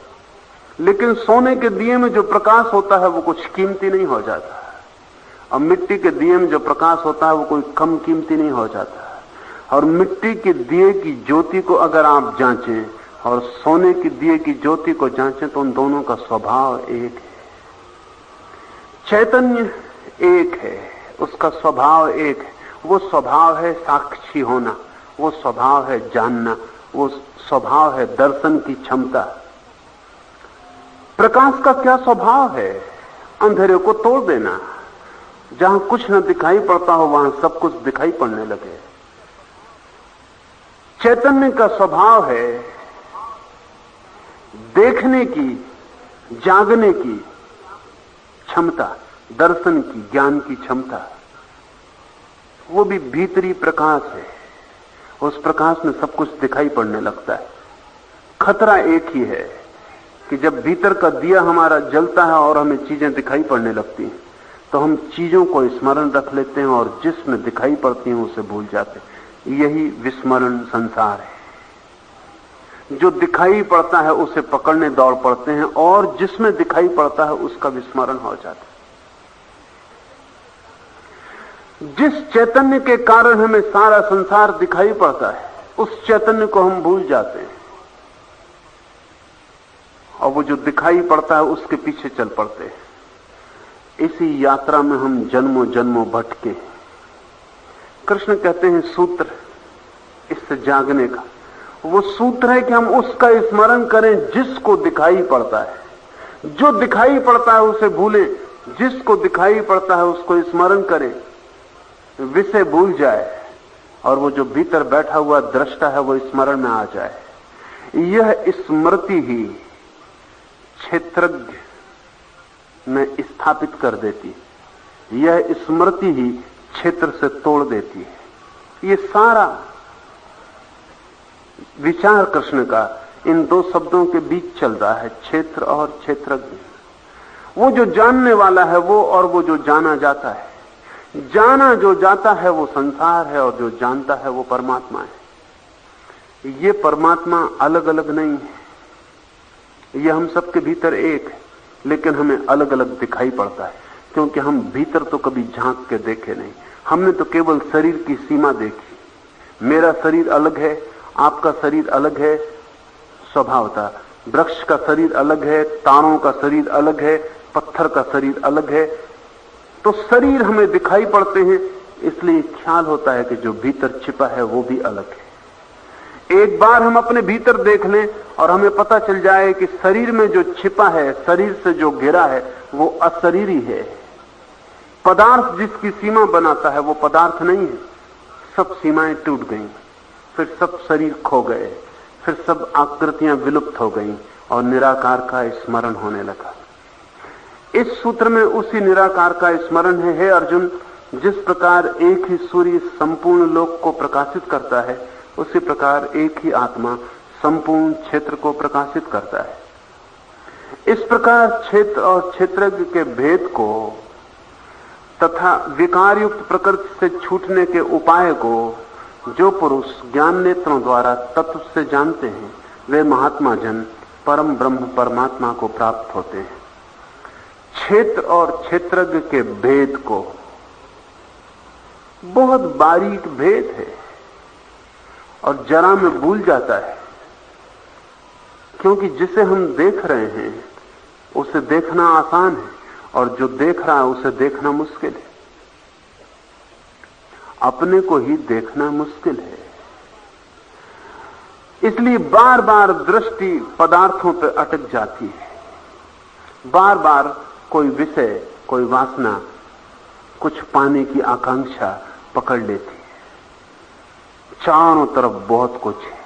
B: लेकिन सोने के दिए में जो प्रकाश होता है वो कुछ कीमती नहीं हो जाता, और मिट्टी के दिए में जो प्रकाश होता है वो कोई कम कीमती नहीं हो जाता। और मिट्टी के दिए की ज्योति को अगर आप जांचें और सोने की दिए की ज्योति को जांचें तो उन दोनों का स्वभाव एक है। चैतन्य एक है, उसका स्वभाव एक है। वो स्वभाव है साक्षी होना, वो स्वभाव है जानना, वो स्वभाव है दर्शन की क्षमता। प्रकाश का क्या स्वभाव है? अंधेरे को तोड़ देना। जहां कुछ न दिखाई पड़ता हो वहां सब कुछ दिखाई पड़ने लगे। चैतन्य का स्वभाव है देखने की, जागने की क्षमता, दर्शन की, ज्ञान की क्षमता। वो भी भीतरी प्रकाश है, उस प्रकाश में सब कुछ दिखाई पड़ने लगता है। खतरा एक ही है कि जब भीतर का दिया हमारा जलता है और हमें चीजें दिखाई पड़ने लगती हैं तो हम चीजों को स्मरण रख लेते हैं और जिसमें दिखाई पड़ती हैं उसे भूल जाते हैं। यही विस्मरण संसार है। जो दिखाई पड़ता है उसे पकड़ने दौड़ पड़ते हैं और जिसमें दिखाई पड़ता है उसका विस्मरण हो जाता है। जिस चैतन्य के कारण हमें सारा संसार दिखाई पड़ता है उस चैतन्य को हम भूल जाते हैं और वो जो दिखाई पड़ता है उसके पीछे चल पड़ते हैं। इसी यात्रा में हम जन्मों जन्मों भटके। कृष्ण कहते हैं सूत्र इससे जागने का, वो सूत्र है कि हम उसका स्मरण करें जिसको दिखाई पड़ता है। जो दिखाई पड़ता है उसे भूलें, जिसको दिखाई पड़ता है उसको स्मरण करें, विषय भूल जाए और वो जो भीतर बैठा हुआ दृष्टा है वो स्मरण में आ जाए। यह स्मृति ही क्षेत्रज्ञ में स्थापित कर देती है, यह स्मृति ही क्षेत्र से तोड़ देती है। ये सारा विचार कृष्ण का इन दो शब्दों के बीच चल रहा है, क्षेत्र और क्षेत्रज्ञ। वो जो जानने वाला है वो, और वो जो जाना जाता है। जाना जो जाता है वो संसार है, और जो जानता है वो परमात्मा है। ये परमात्मा अलग अलग नहीं है, ये हम सबके भीतर एक है, लेकिन हमें अलग अलग दिखाई पड़ता है, क्योंकि हम भीतर तो कभी झांक के देखे नहीं। हमने तो केवल शरीर की सीमा देखी। मेरा शरीर अलग है, आपका शरीर अलग है, स्वभावतः। वृक्ष का शरीर अलग है, तारों का शरीर अलग है, पत्थर का शरीर अलग है। तो शरीर हमें दिखाई पड़ते हैं, इसलिए ख्याल होता है कि जो भीतर छिपा है वो भी अलग है। एक बार हम अपने भीतर देख लें और हमें पता चल जाए कि शरीर में जो छिपा है, शरीर से जो घिरा है, वो अशरीरी है। पदार्थ जिसकी सीमा बनाता है वो पदार्थ नहीं है। सब सीमाएं टूट गईं, फिर सब शरीर खो गए, फिर सब आकृतियां विलुप्त हो गईं और निराकार का स्मरण होने लगा। इस सूत्र में उसी निराकार का स्मरण है। हे अर्जुन, जिस प्रकार एक ही सूर्य संपूर्ण लोक को प्रकाशित करता है, उसी प्रकार एक ही आत्मा संपूर्ण क्षेत्र को प्रकाशित करता है। इस प्रकार क्षेत्र और क्षेत्रज्ञ के भेद को तथा विकारयुक्त प्रकृति से छूटने के उपाय को जो पुरुष ज्ञान नेत्रों द्वारा तत्व से जानते हैं, वे महात्मा जन परम ब्रह्म परमात्मा को प्राप्त होते हैं। क्षेत्र और क्षेत्रज्ञ के भेद को, बहुत बारीक भेद है और जरा में भूल जाता है, क्योंकि जिसे हम देख रहे हैं उसे देखना आसान है और जो देख रहा है उसे देखना मुश्किल है। अपने को ही देखना मुश्किल है, इसलिए बार बार दृष्टि पदार्थों पर अटक जाती है। बार बार कोई विषय, कोई वासना, कुछ पाने की आकांक्षा पकड़ लेती है। चारों तरफ बहुत कुछ है।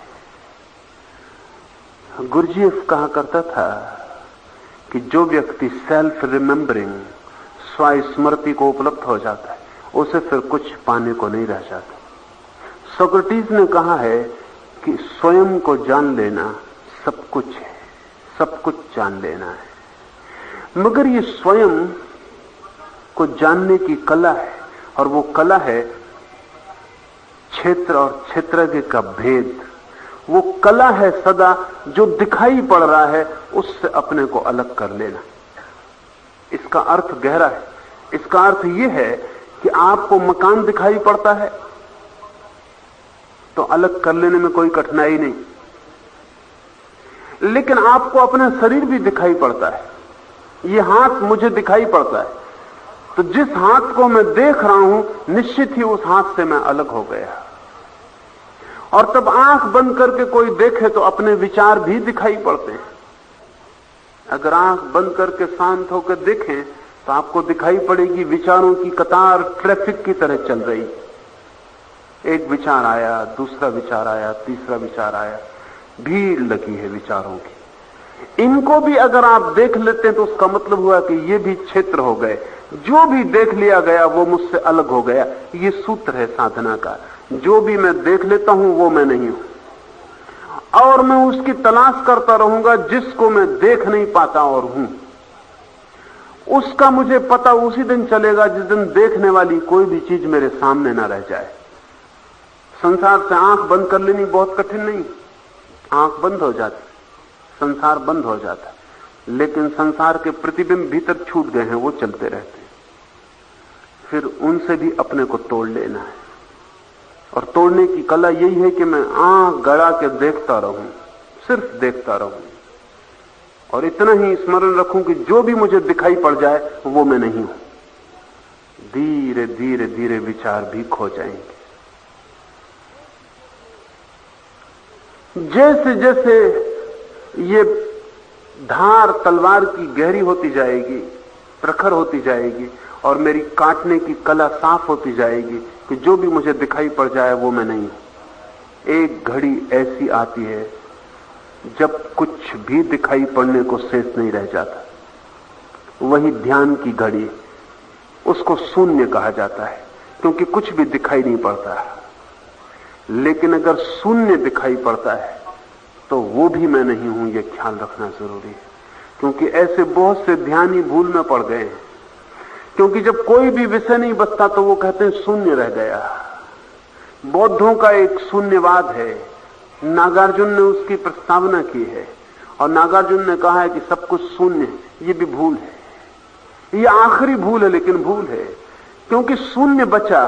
B: गुरजीएफ कहा करता था कि जो व्यक्ति सेल्फ रिमेंबरिंग, स्वस्मृति को उपलब्ध हो जाता है, उसे फिर कुछ पाने को नहीं रह जाता। सोक्रेटिस ने कहा है कि स्वयं को जान लेना सब कुछ है, सब कुछ जान लेना है। मगर ये स्वयं को जानने की कला है, और वो कला है क्षेत्र और क्षेत्रज्ञ का भेद। वो कला है सदा जो दिखाई पड़ रहा है उससे अपने को अलग कर लेना। इसका अर्थ गहरा है। इसका अर्थ यह है कि आपको मकान दिखाई पड़ता है तो अलग कर लेने में कोई कठिनाई नहीं, लेकिन आपको अपना शरीर भी दिखाई पड़ता है। ये हाथ मुझे दिखाई पड़ता है, तो जिस हाथ को मैं देख रहा हूं, निश्चित ही उस हाथ से मैं अलग हो गया। और तब आंख बंद करके कोई देखे तो अपने विचार भी दिखाई पड़ते हैं। अगर आंख बंद करके शांत होकर देखें तो आपको दिखाई पड़ेगी विचारों की कतार ट्रैफिक की तरह चल रही। एक विचार आया, दूसरा विचार आया, तीसरा विचार आया, भीड़ लगी है विचारों की। इनको भी अगर आप देख लेते हैं तो उसका मतलब हुआ कि ये भी क्षेत्र हो गए। जो भी देख लिया गया वो मुझसे अलग हो गया। ये सूत्र है साधना का। जो भी मैं देख लेता हूं वो मैं नहीं हूं, और मैं उसकी तलाश करता रहूंगा जिसको मैं देख नहीं पाता और हूं। उसका मुझे पता उसी दिन चलेगा जिस दिन देखने वाली कोई भी चीज मेरे सामने ना रह जाए। संसार से आंख बंद कर लेनी बहुत कठिन नहीं। आंख बंद हो जाती, संसार बंद हो जाता, लेकिन संसार के प्रतिबिंब भीतर छूट गए हैं, वो चलते रहते हैं। फिर उनसे भी अपने को तोड़ लेना है। और तोड़ने की कला यही है कि मैं आंख गड़ा के देखता रहूं, सिर्फ देखता रहूं, और इतना ही स्मरण रखूं कि जो भी मुझे दिखाई पड़ जाए वो मैं नहीं हूं। धीरे धीरे धीरे विचार भी खो जाएंगे। जैसे जैसे ये धार तलवार की गहरी होती जाएगी, प्रखर होती जाएगी, और मेरी काटने की कला साफ होती जाएगी कि जो भी मुझे दिखाई पड़ जाए वो मैं नहीं हूं। एक घड़ी ऐसी आती है जब कुछ भी दिखाई पड़ने को शेष नहीं रह जाता। वही ध्यान की घड़ी, उसको शून्य कहा जाता है, क्योंकि कुछ भी दिखाई नहीं पड़ता। लेकिन अगर शून्य दिखाई पड़ता है तो वो भी मैं नहीं हूं, ये ख्याल रखना जरूरी है। क्योंकि ऐसे बहुत से ध्यानी भूल में पड़ गए हैं। क्योंकि जब कोई भी विषय नहीं बचता तो वो कहते हैं शून्य रह गया। बौद्धों का एक शून्यवाद है, नागार्जुन ने उसकी प्रस्तावना की है और नागार्जुन ने कहा है कि सब कुछ शून्य है। ये भी भूल है, ये आखिरी भूल है, लेकिन भूल है। क्योंकि शून्य बचा,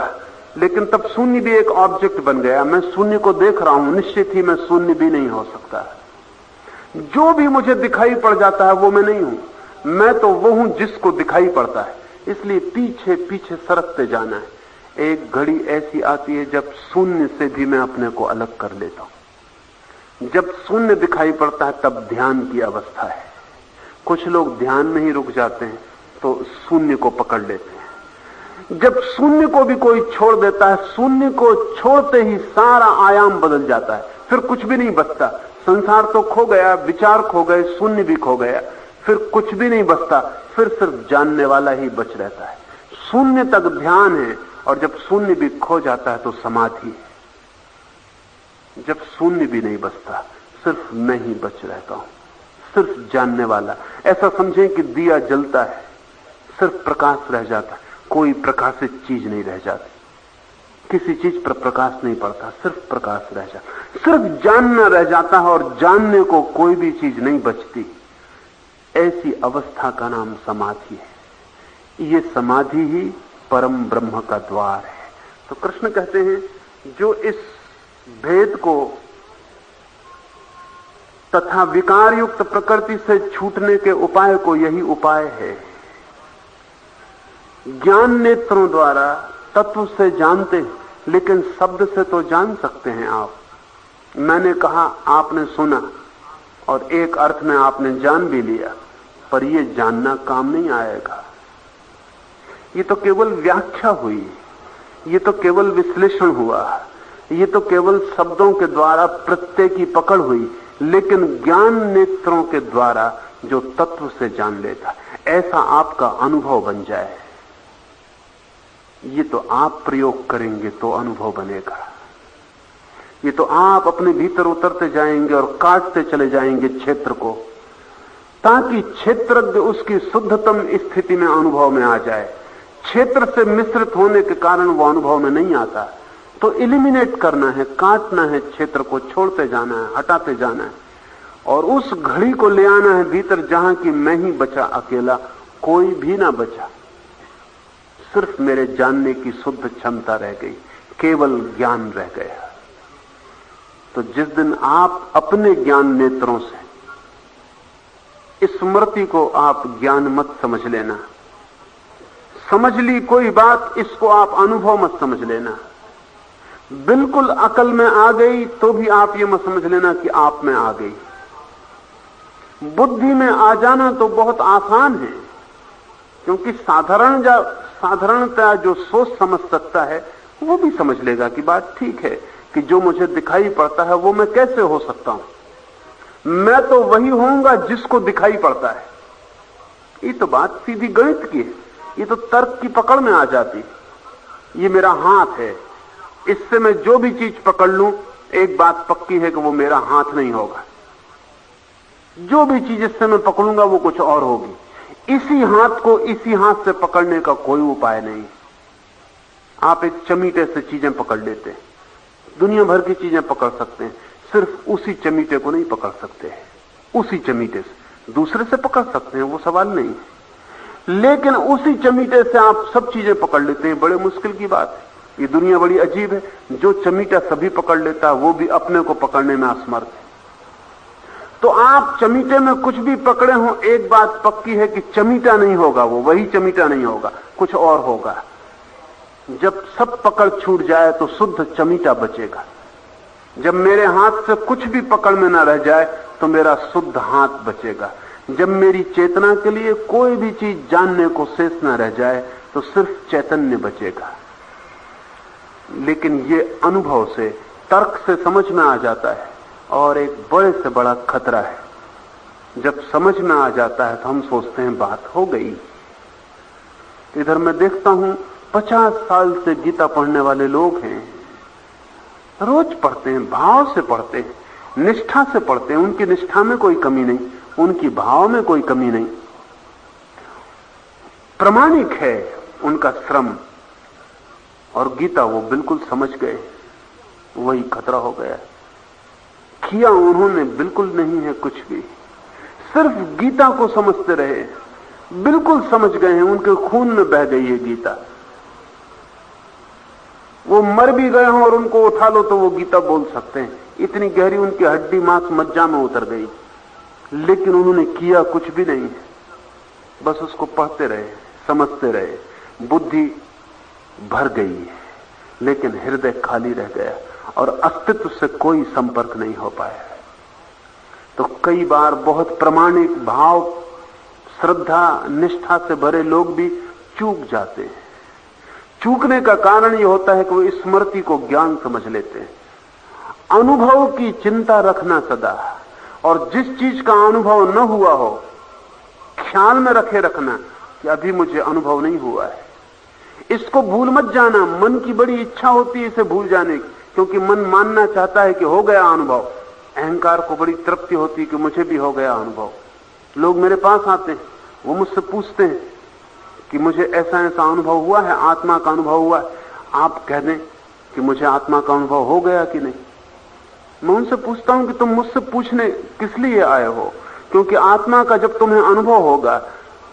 B: लेकिन तब शून्य भी एक ऑब्जेक्ट बन गया। मैं शून्य को देख रहा हूं, निश्चित ही मैं शून्य भी नहीं हो सकता। जो भी मुझे दिखाई पड़ जाता है वो मैं नहीं हूं, मैं तो वो हूं जिसको दिखाई पड़ता है। इसलिए पीछे पीछे सरकते जाना है। एक घड़ी ऐसी आती है जब शून्य से भी मैं अपने को अलग कर लेता हूं। जब शून्य दिखाई पड़ता है तब ध्यान की अवस्था है। कुछ लोग ध्यान में ही रुक जाते हैं तो शून्य को पकड़ लेते हैं। जब शून्य को भी कोई छोड़ देता है, शून्य को छोड़ते ही सारा आयाम बदल जाता है, फिर कुछ भी नहीं बचता। संसार तो खो गया, विचार खो गए, शून्य भी खो गया, फिर कुछ भी नहीं बचता, फिर सिर्फ जानने वाला ही बच रहता है। शून्य तक ध्यान है, और जब शून्य भी खो जाता है तो समाधि है। जब शून्य भी नहीं बचता, सिर्फ मैं ही बच रहता हूं, सिर्फ जानने वाला। ऐसा समझें कि दिया जलता है, सिर्फ प्रकाश रह जाता है, कोई प्रकाशित चीज नहीं रह जाती, किसी चीज पर प्रकाश नहीं पड़ता, सिर्फ प्रकाश रह जाता, सिर्फ जानना रह जाता है और जानने को कोई भी चीज नहीं बचती। ऐसी अवस्था का नाम समाधि है। ये समाधि ही परम ब्रह्म का द्वार है। तो कृष्ण कहते हैं, जो इस भेद को तथा विकार युक्त प्रकृति से छूटने के उपाय को, यही उपाय है। ज्ञान नेत्रों द्वारा तत्व से जानते, लेकिन शब्द से तो जान सकते हैं आप। मैंने कहा, आपने सुना और एक अर्थ में आपने जान भी लिया, पर यह जानना काम नहीं आएगा। ये तो केवल व्याख्या हुई, ये तो केवल विश्लेषण हुआ, ये तो केवल शब्दों के द्वारा प्रत्यय की पकड़ हुई। लेकिन ज्ञान नेत्रों के द्वारा जो तत्व से जान लेता, ऐसा आपका अनुभव बन जाए, ये तो आप प्रयोग करेंगे तो अनुभव बनेगा। ये तो आप अपने भीतर उतरते जाएंगे और काटते चले जाएंगे क्षेत्र को, ताकि क्षेत्रज्ञ उसकी शुद्धतम स्थिति में अनुभव में आ जाए। क्षेत्र से मिश्रित होने के कारण वो अनुभव में नहीं आता। तो एलिमिनेट करना है, काटना है, क्षेत्र को छोड़ते जाना है, हटाते जाना है, और उस घड़ी को ले आना है भीतर जहां की मैं ही बचा अकेला, कोई भी ना बचा, सिर्फ मेरे जानने की शुद्ध क्षमता रह गई, केवल ज्ञान रह गया। तो जिस दिन आप अपने ज्ञान नेत्रों से स्मृति को आप ज्ञान मत समझ लेना, समझ ली कोई बात, इसको आप अनुभव मत समझ लेना। बिल्कुल अकल में आ गई तो भी आप ये मत समझ लेना कि आप में आ गई। बुद्धि में आ जाना तो बहुत आसान है, क्योंकि साधारणतः जो सोच समझ सकता है वो भी समझ लेगा कि बात ठीक है, कि जो मुझे दिखाई पड़ता है वो मैं कैसे हो सकता हूं। मैं तो वही होऊंगा जिसको दिखाई पड़ता है। ये तो बात सीधी गणित की है, ये तो तर्क की पकड़ में आ जाती। ये मेरा हाथ है, इससे मैं जो भी चीज पकड़ लूं, एक बात पक्की है कि वो मेरा हाथ नहीं होगा। जो भी चीज इससे मैं पकड़ूंगा वो कुछ और होगी। इसी हाथ को इसी हाथ से पकड़ने का कोई उपाय नहीं। आप एक चमीटे से चीजें पकड़ लेते हैं, दुनिया भर की चीजें पकड़ सकते हैं, सिर्फ उसी चमीटे को नहीं पकड़ सकते। उसी चमीटे से दूसरे से पकड़ सकते हैं, वो सवाल नहीं है, लेकिन उसी चमीटे से आप सब चीजें पकड़ लेते हैं। बड़े मुश्किल की बात है। ये दुनिया बड़ी अजीब है। जो चमीटा सभी पकड़ लेता है वो भी अपने को पकड़ने में असमर्थ है। तो आप चमीटे में कुछ भी पकड़े हो, एक बात पक्की है कि चमीटा नहीं होगा, वो वही चमीटा नहीं होगा, कुछ और होगा। जब सब पकड़ छूट जाए तो शुद्ध चमीटा बचेगा। जब मेरे हाथ से कुछ भी पकड़ में ना रह जाए तो मेरा शुद्ध हाथ बचेगा। जब मेरी चेतना के लिए कोई भी चीज जानने को शेष ना रह जाए तो सिर्फ चैतन्य बचेगा। लेकिन ये अनुभव से, तर्क से समझ में आ जाता है, और एक बड़े से बड़ा खतरा है। जब समझ में आ जाता है तो हम सोचते हैं बात हो गई। इधर मैं देखता हूं 50 साल से गीता पढ़ने वाले लोग हैं, रोज पढ़ते हैं, भाव से पढ़ते हैं, निष्ठा से पढ़ते हैं, उनकी निष्ठा में कोई कमी नहीं, उनकी भाव में कोई कमी नहीं, प्रामाणिक है उनका श्रम। और गीता वो बिल्कुल समझ गए, वही खतरा हो गया। किया उन्होंने बिल्कुल नहीं है कुछ भी, सिर्फ गीता को समझते रहे, बिल्कुल समझ गए हैं, उनके खून में बह गई है गीता। वो मर भी गए हों और उनको उठा लो तो वो गीता बोल सकते हैं, इतनी गहरी उनकी हड्डी मांस मज्जा में उतर गई। लेकिन उन्होंने किया कुछ भी नहीं, बस उसको पढ़ते रहे, समझते रहे, बुद्धि भर गई है लेकिन हृदय खाली रह गया और अस्तित्व से कोई संपर्क नहीं हो पाया। तो कई बार बहुत प्रामाणिक भाव, श्रद्धा, निष्ठा से भरे लोग भी चूक जाते हैं। चूकने का कारण यह होता है कि वो स्मृति को ज्ञान समझ लेते हैं। अनुभव की चिंता रखना सदा, और जिस चीज का अनुभव न हुआ हो ख्याल में रखे रखना कि अभी मुझे अनुभव नहीं हुआ है। इसको भूल मत जाना, मन की बड़ी इच्छा होती है इसे भूल जाने की, क्योंकि मन मानना चाहता है कि हो गया अनुभव। अहंकार को बड़ी तृप्ति होती है कि मुझे भी हो गया अनुभव। लोग मेरे पास आते हैं, वो मुझसे पूछते हैं कि मुझे ऐसा ऐसा अनुभव हुआ है, आत्मा का अनुभव हुआ है। आप कह दें कि मुझे आत्मा का अनुभव हो गया कि नहीं। मैं उनसे पूछता हूं कि तुम मुझसे पूछने किस लिए आए हो, क्योंकि आत्मा का जब तुम्हें अनुभव होगा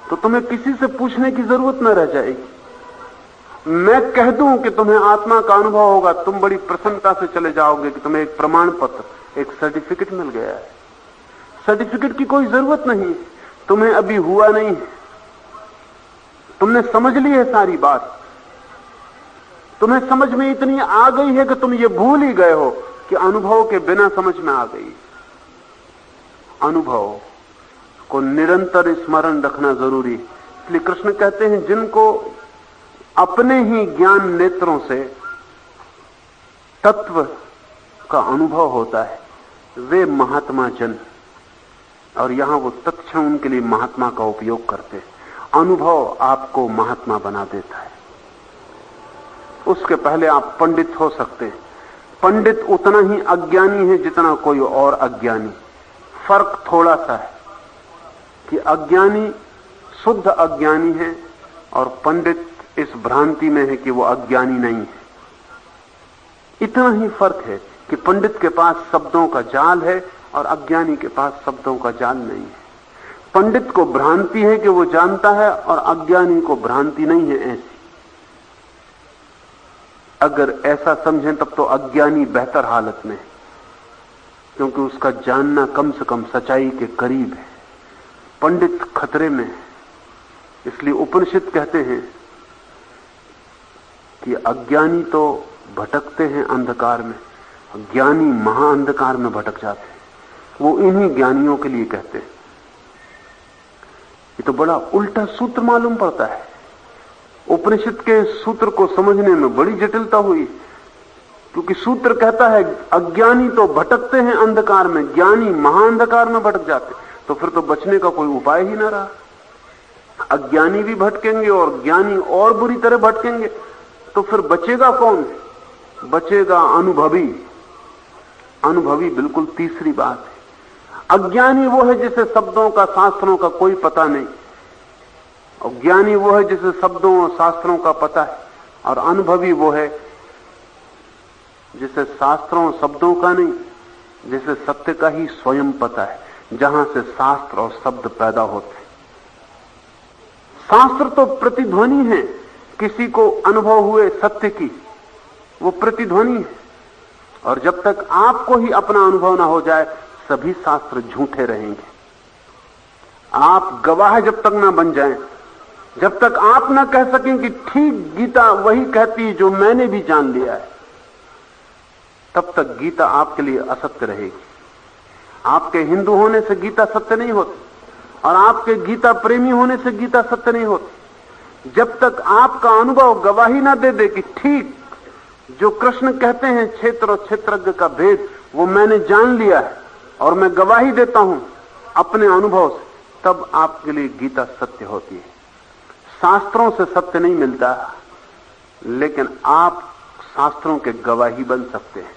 B: तो तुम्हें किसी से पूछने की जरूरत न रह जाएगी। मैं कह दूं कि तुम्हें आत्मा का अनुभव होगा, तुम बड़ी प्रसन्नता से चले जाओगे कि तुम्हें एक प्रमाण पत्र, एक सर्टिफिकेट मिल गया है। सर्टिफिकेट की कोई जरूरत नहीं, तुम्हें अभी हुआ नहीं है, तुमने समझ ली है सारी बात, तुम्हें समझ में इतनी आ गई है कि तुम ये भूल ही गए हो कि अनुभव के बिना समझ में आ गई। अनुभव को निरंतर स्मरण रखना जरूरी है। इसलिए कृष्ण कहते हैं जिनको अपने ही ज्ञान नेत्रों से तत्व का अनुभव होता है वे महात्मा जन, और यहां वो तत्क्षण उनके लिए महात्मा का उपयोग करते हैं। अनुभव आपको महात्मा बना देता है, उसके पहले आप पंडित हो सकते हैं। पंडित उतना ही अज्ञानी है जितना कोई और अज्ञानी। फर्क थोड़ा सा है कि अज्ञानी शुद्ध अज्ञानी है और पंडित इस भ्रांति में है कि वो अज्ञानी नहीं है। इतना ही फर्क है कि पंडित के पास शब्दों का जाल है और अज्ञानी के पास शब्दों का जाल नहीं है। पंडित को भ्रांति है कि वो जानता है और अज्ञानी को भ्रांति नहीं है ऐसी। अगर ऐसा समझें तब तो अज्ञानी बेहतर हालत में है, क्योंकि उसका जानना कम से कम सच्चाई के करीब है। पंडित खतरे में है। इसलिए उपनिषद कहते हैं कि अज्ञानी तो भटकते हैं अंधकार में, ज्ञानी महाअंधकार में भटक जाते हैं। वो इन्हीं ज्ञानियों के लिए कहते हैं। ये तो बड़ा उल्टा सूत्र मालूम पड़ता है। उपनिषद के सूत्र को समझने में बड़ी जटिलता हुई, क्योंकि सूत्र कहता है अज्ञानी तो भटकते हैं अंधकार में, ज्ञानी महाअंधकार में भटक जाते। तो फिर तो बचने का कोई उपाय ही ना रहा। अज्ञानी भी भटकेंगे और ज्ञानी और बुरी तरह भटकेंगे, तो फिर बचेगा कौन? बचेगा अनुभवी। अनुभवी बिल्कुल तीसरी बात है। अज्ञानी वो है जिसे शब्दों का, शास्त्रों का कोई पता नहीं, और ज्ञानी वो है जिसे शब्दों और शास्त्रों का पता है, और अनुभवी वो है जिसे शास्त्रों और शब्दों का नहीं, जिसे सत्य का ही स्वयं पता है, जहां से शास्त्र और शब्द पैदा होते हैं। शास्त्र तो प्रतिध्वनि है, किसी को अनुभव हुए सत्य की, वो प्रतिध्वनि है। और जब तक आपको ही अपना अनुभव ना हो जाए सभी शास्त्र झूठे रहेंगे। आप गवाह जब तक ना बन जाएं, जब तक आप ना कह सकें कि ठीक गीता वही कहती है जो मैंने भी जान लिया है, तब तक गीता आपके लिए असत्य रहेगी। आपके हिंदू होने से गीता सत्य नहीं होती, और आपके गीता प्रेमी होने से गीता सत्य नहीं होती। जब तक आपका अनुभव गवाही ना दे दे कि ठीक जो कृष्ण कहते हैं क्षेत्र और क्षेत्रज्ञ का भेद वो मैंने जान लिया है और मैं गवाही देता हूं अपने अनुभव से, तब आपके लिए गीता सत्य होती है। शास्त्रों से सत्य नहीं मिलता, लेकिन आप शास्त्रों के गवाही बन सकते हैं,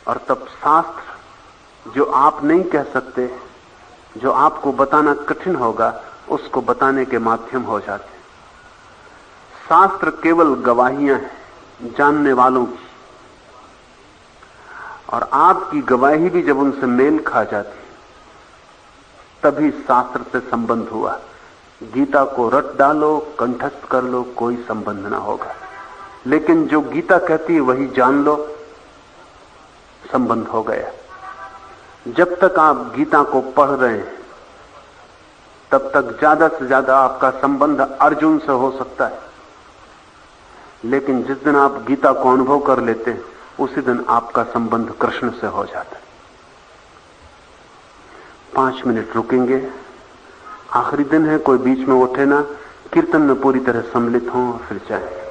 B: और तब शास्त्र जो आप नहीं कह सकते, जो आपको बताना कठिन होगा, उसको बताने के माध्यम हो जाते। शास्त्र केवल गवाहियां हैं जानने वालों की, और आपकी गवाही भी जब उनसे मेल खा जाती तभी शास्त्र से संबंध हुआ। गीता को रट डालो, कंठस्थ कर लो, कोई संबंध ना होगा। लेकिन जो गीता कहती है वही जान लो, संबंध हो गया। जब तक आप गीता को पढ़ रहे हैं तब तक ज्यादा से ज्यादा आपका संबंध अर्जुन से हो सकता है, लेकिन जिस दिन आप गीता को अनुभव कर लेते हैं उसी दिन आपका संबंध कृष्ण से हो जाता है। 5 मिनट रुकेंगे, आखिरी दिन है, कोई बीच में उठे ना, कीर्तन में पूरी तरह सम्मिलित हों और फिर जाए।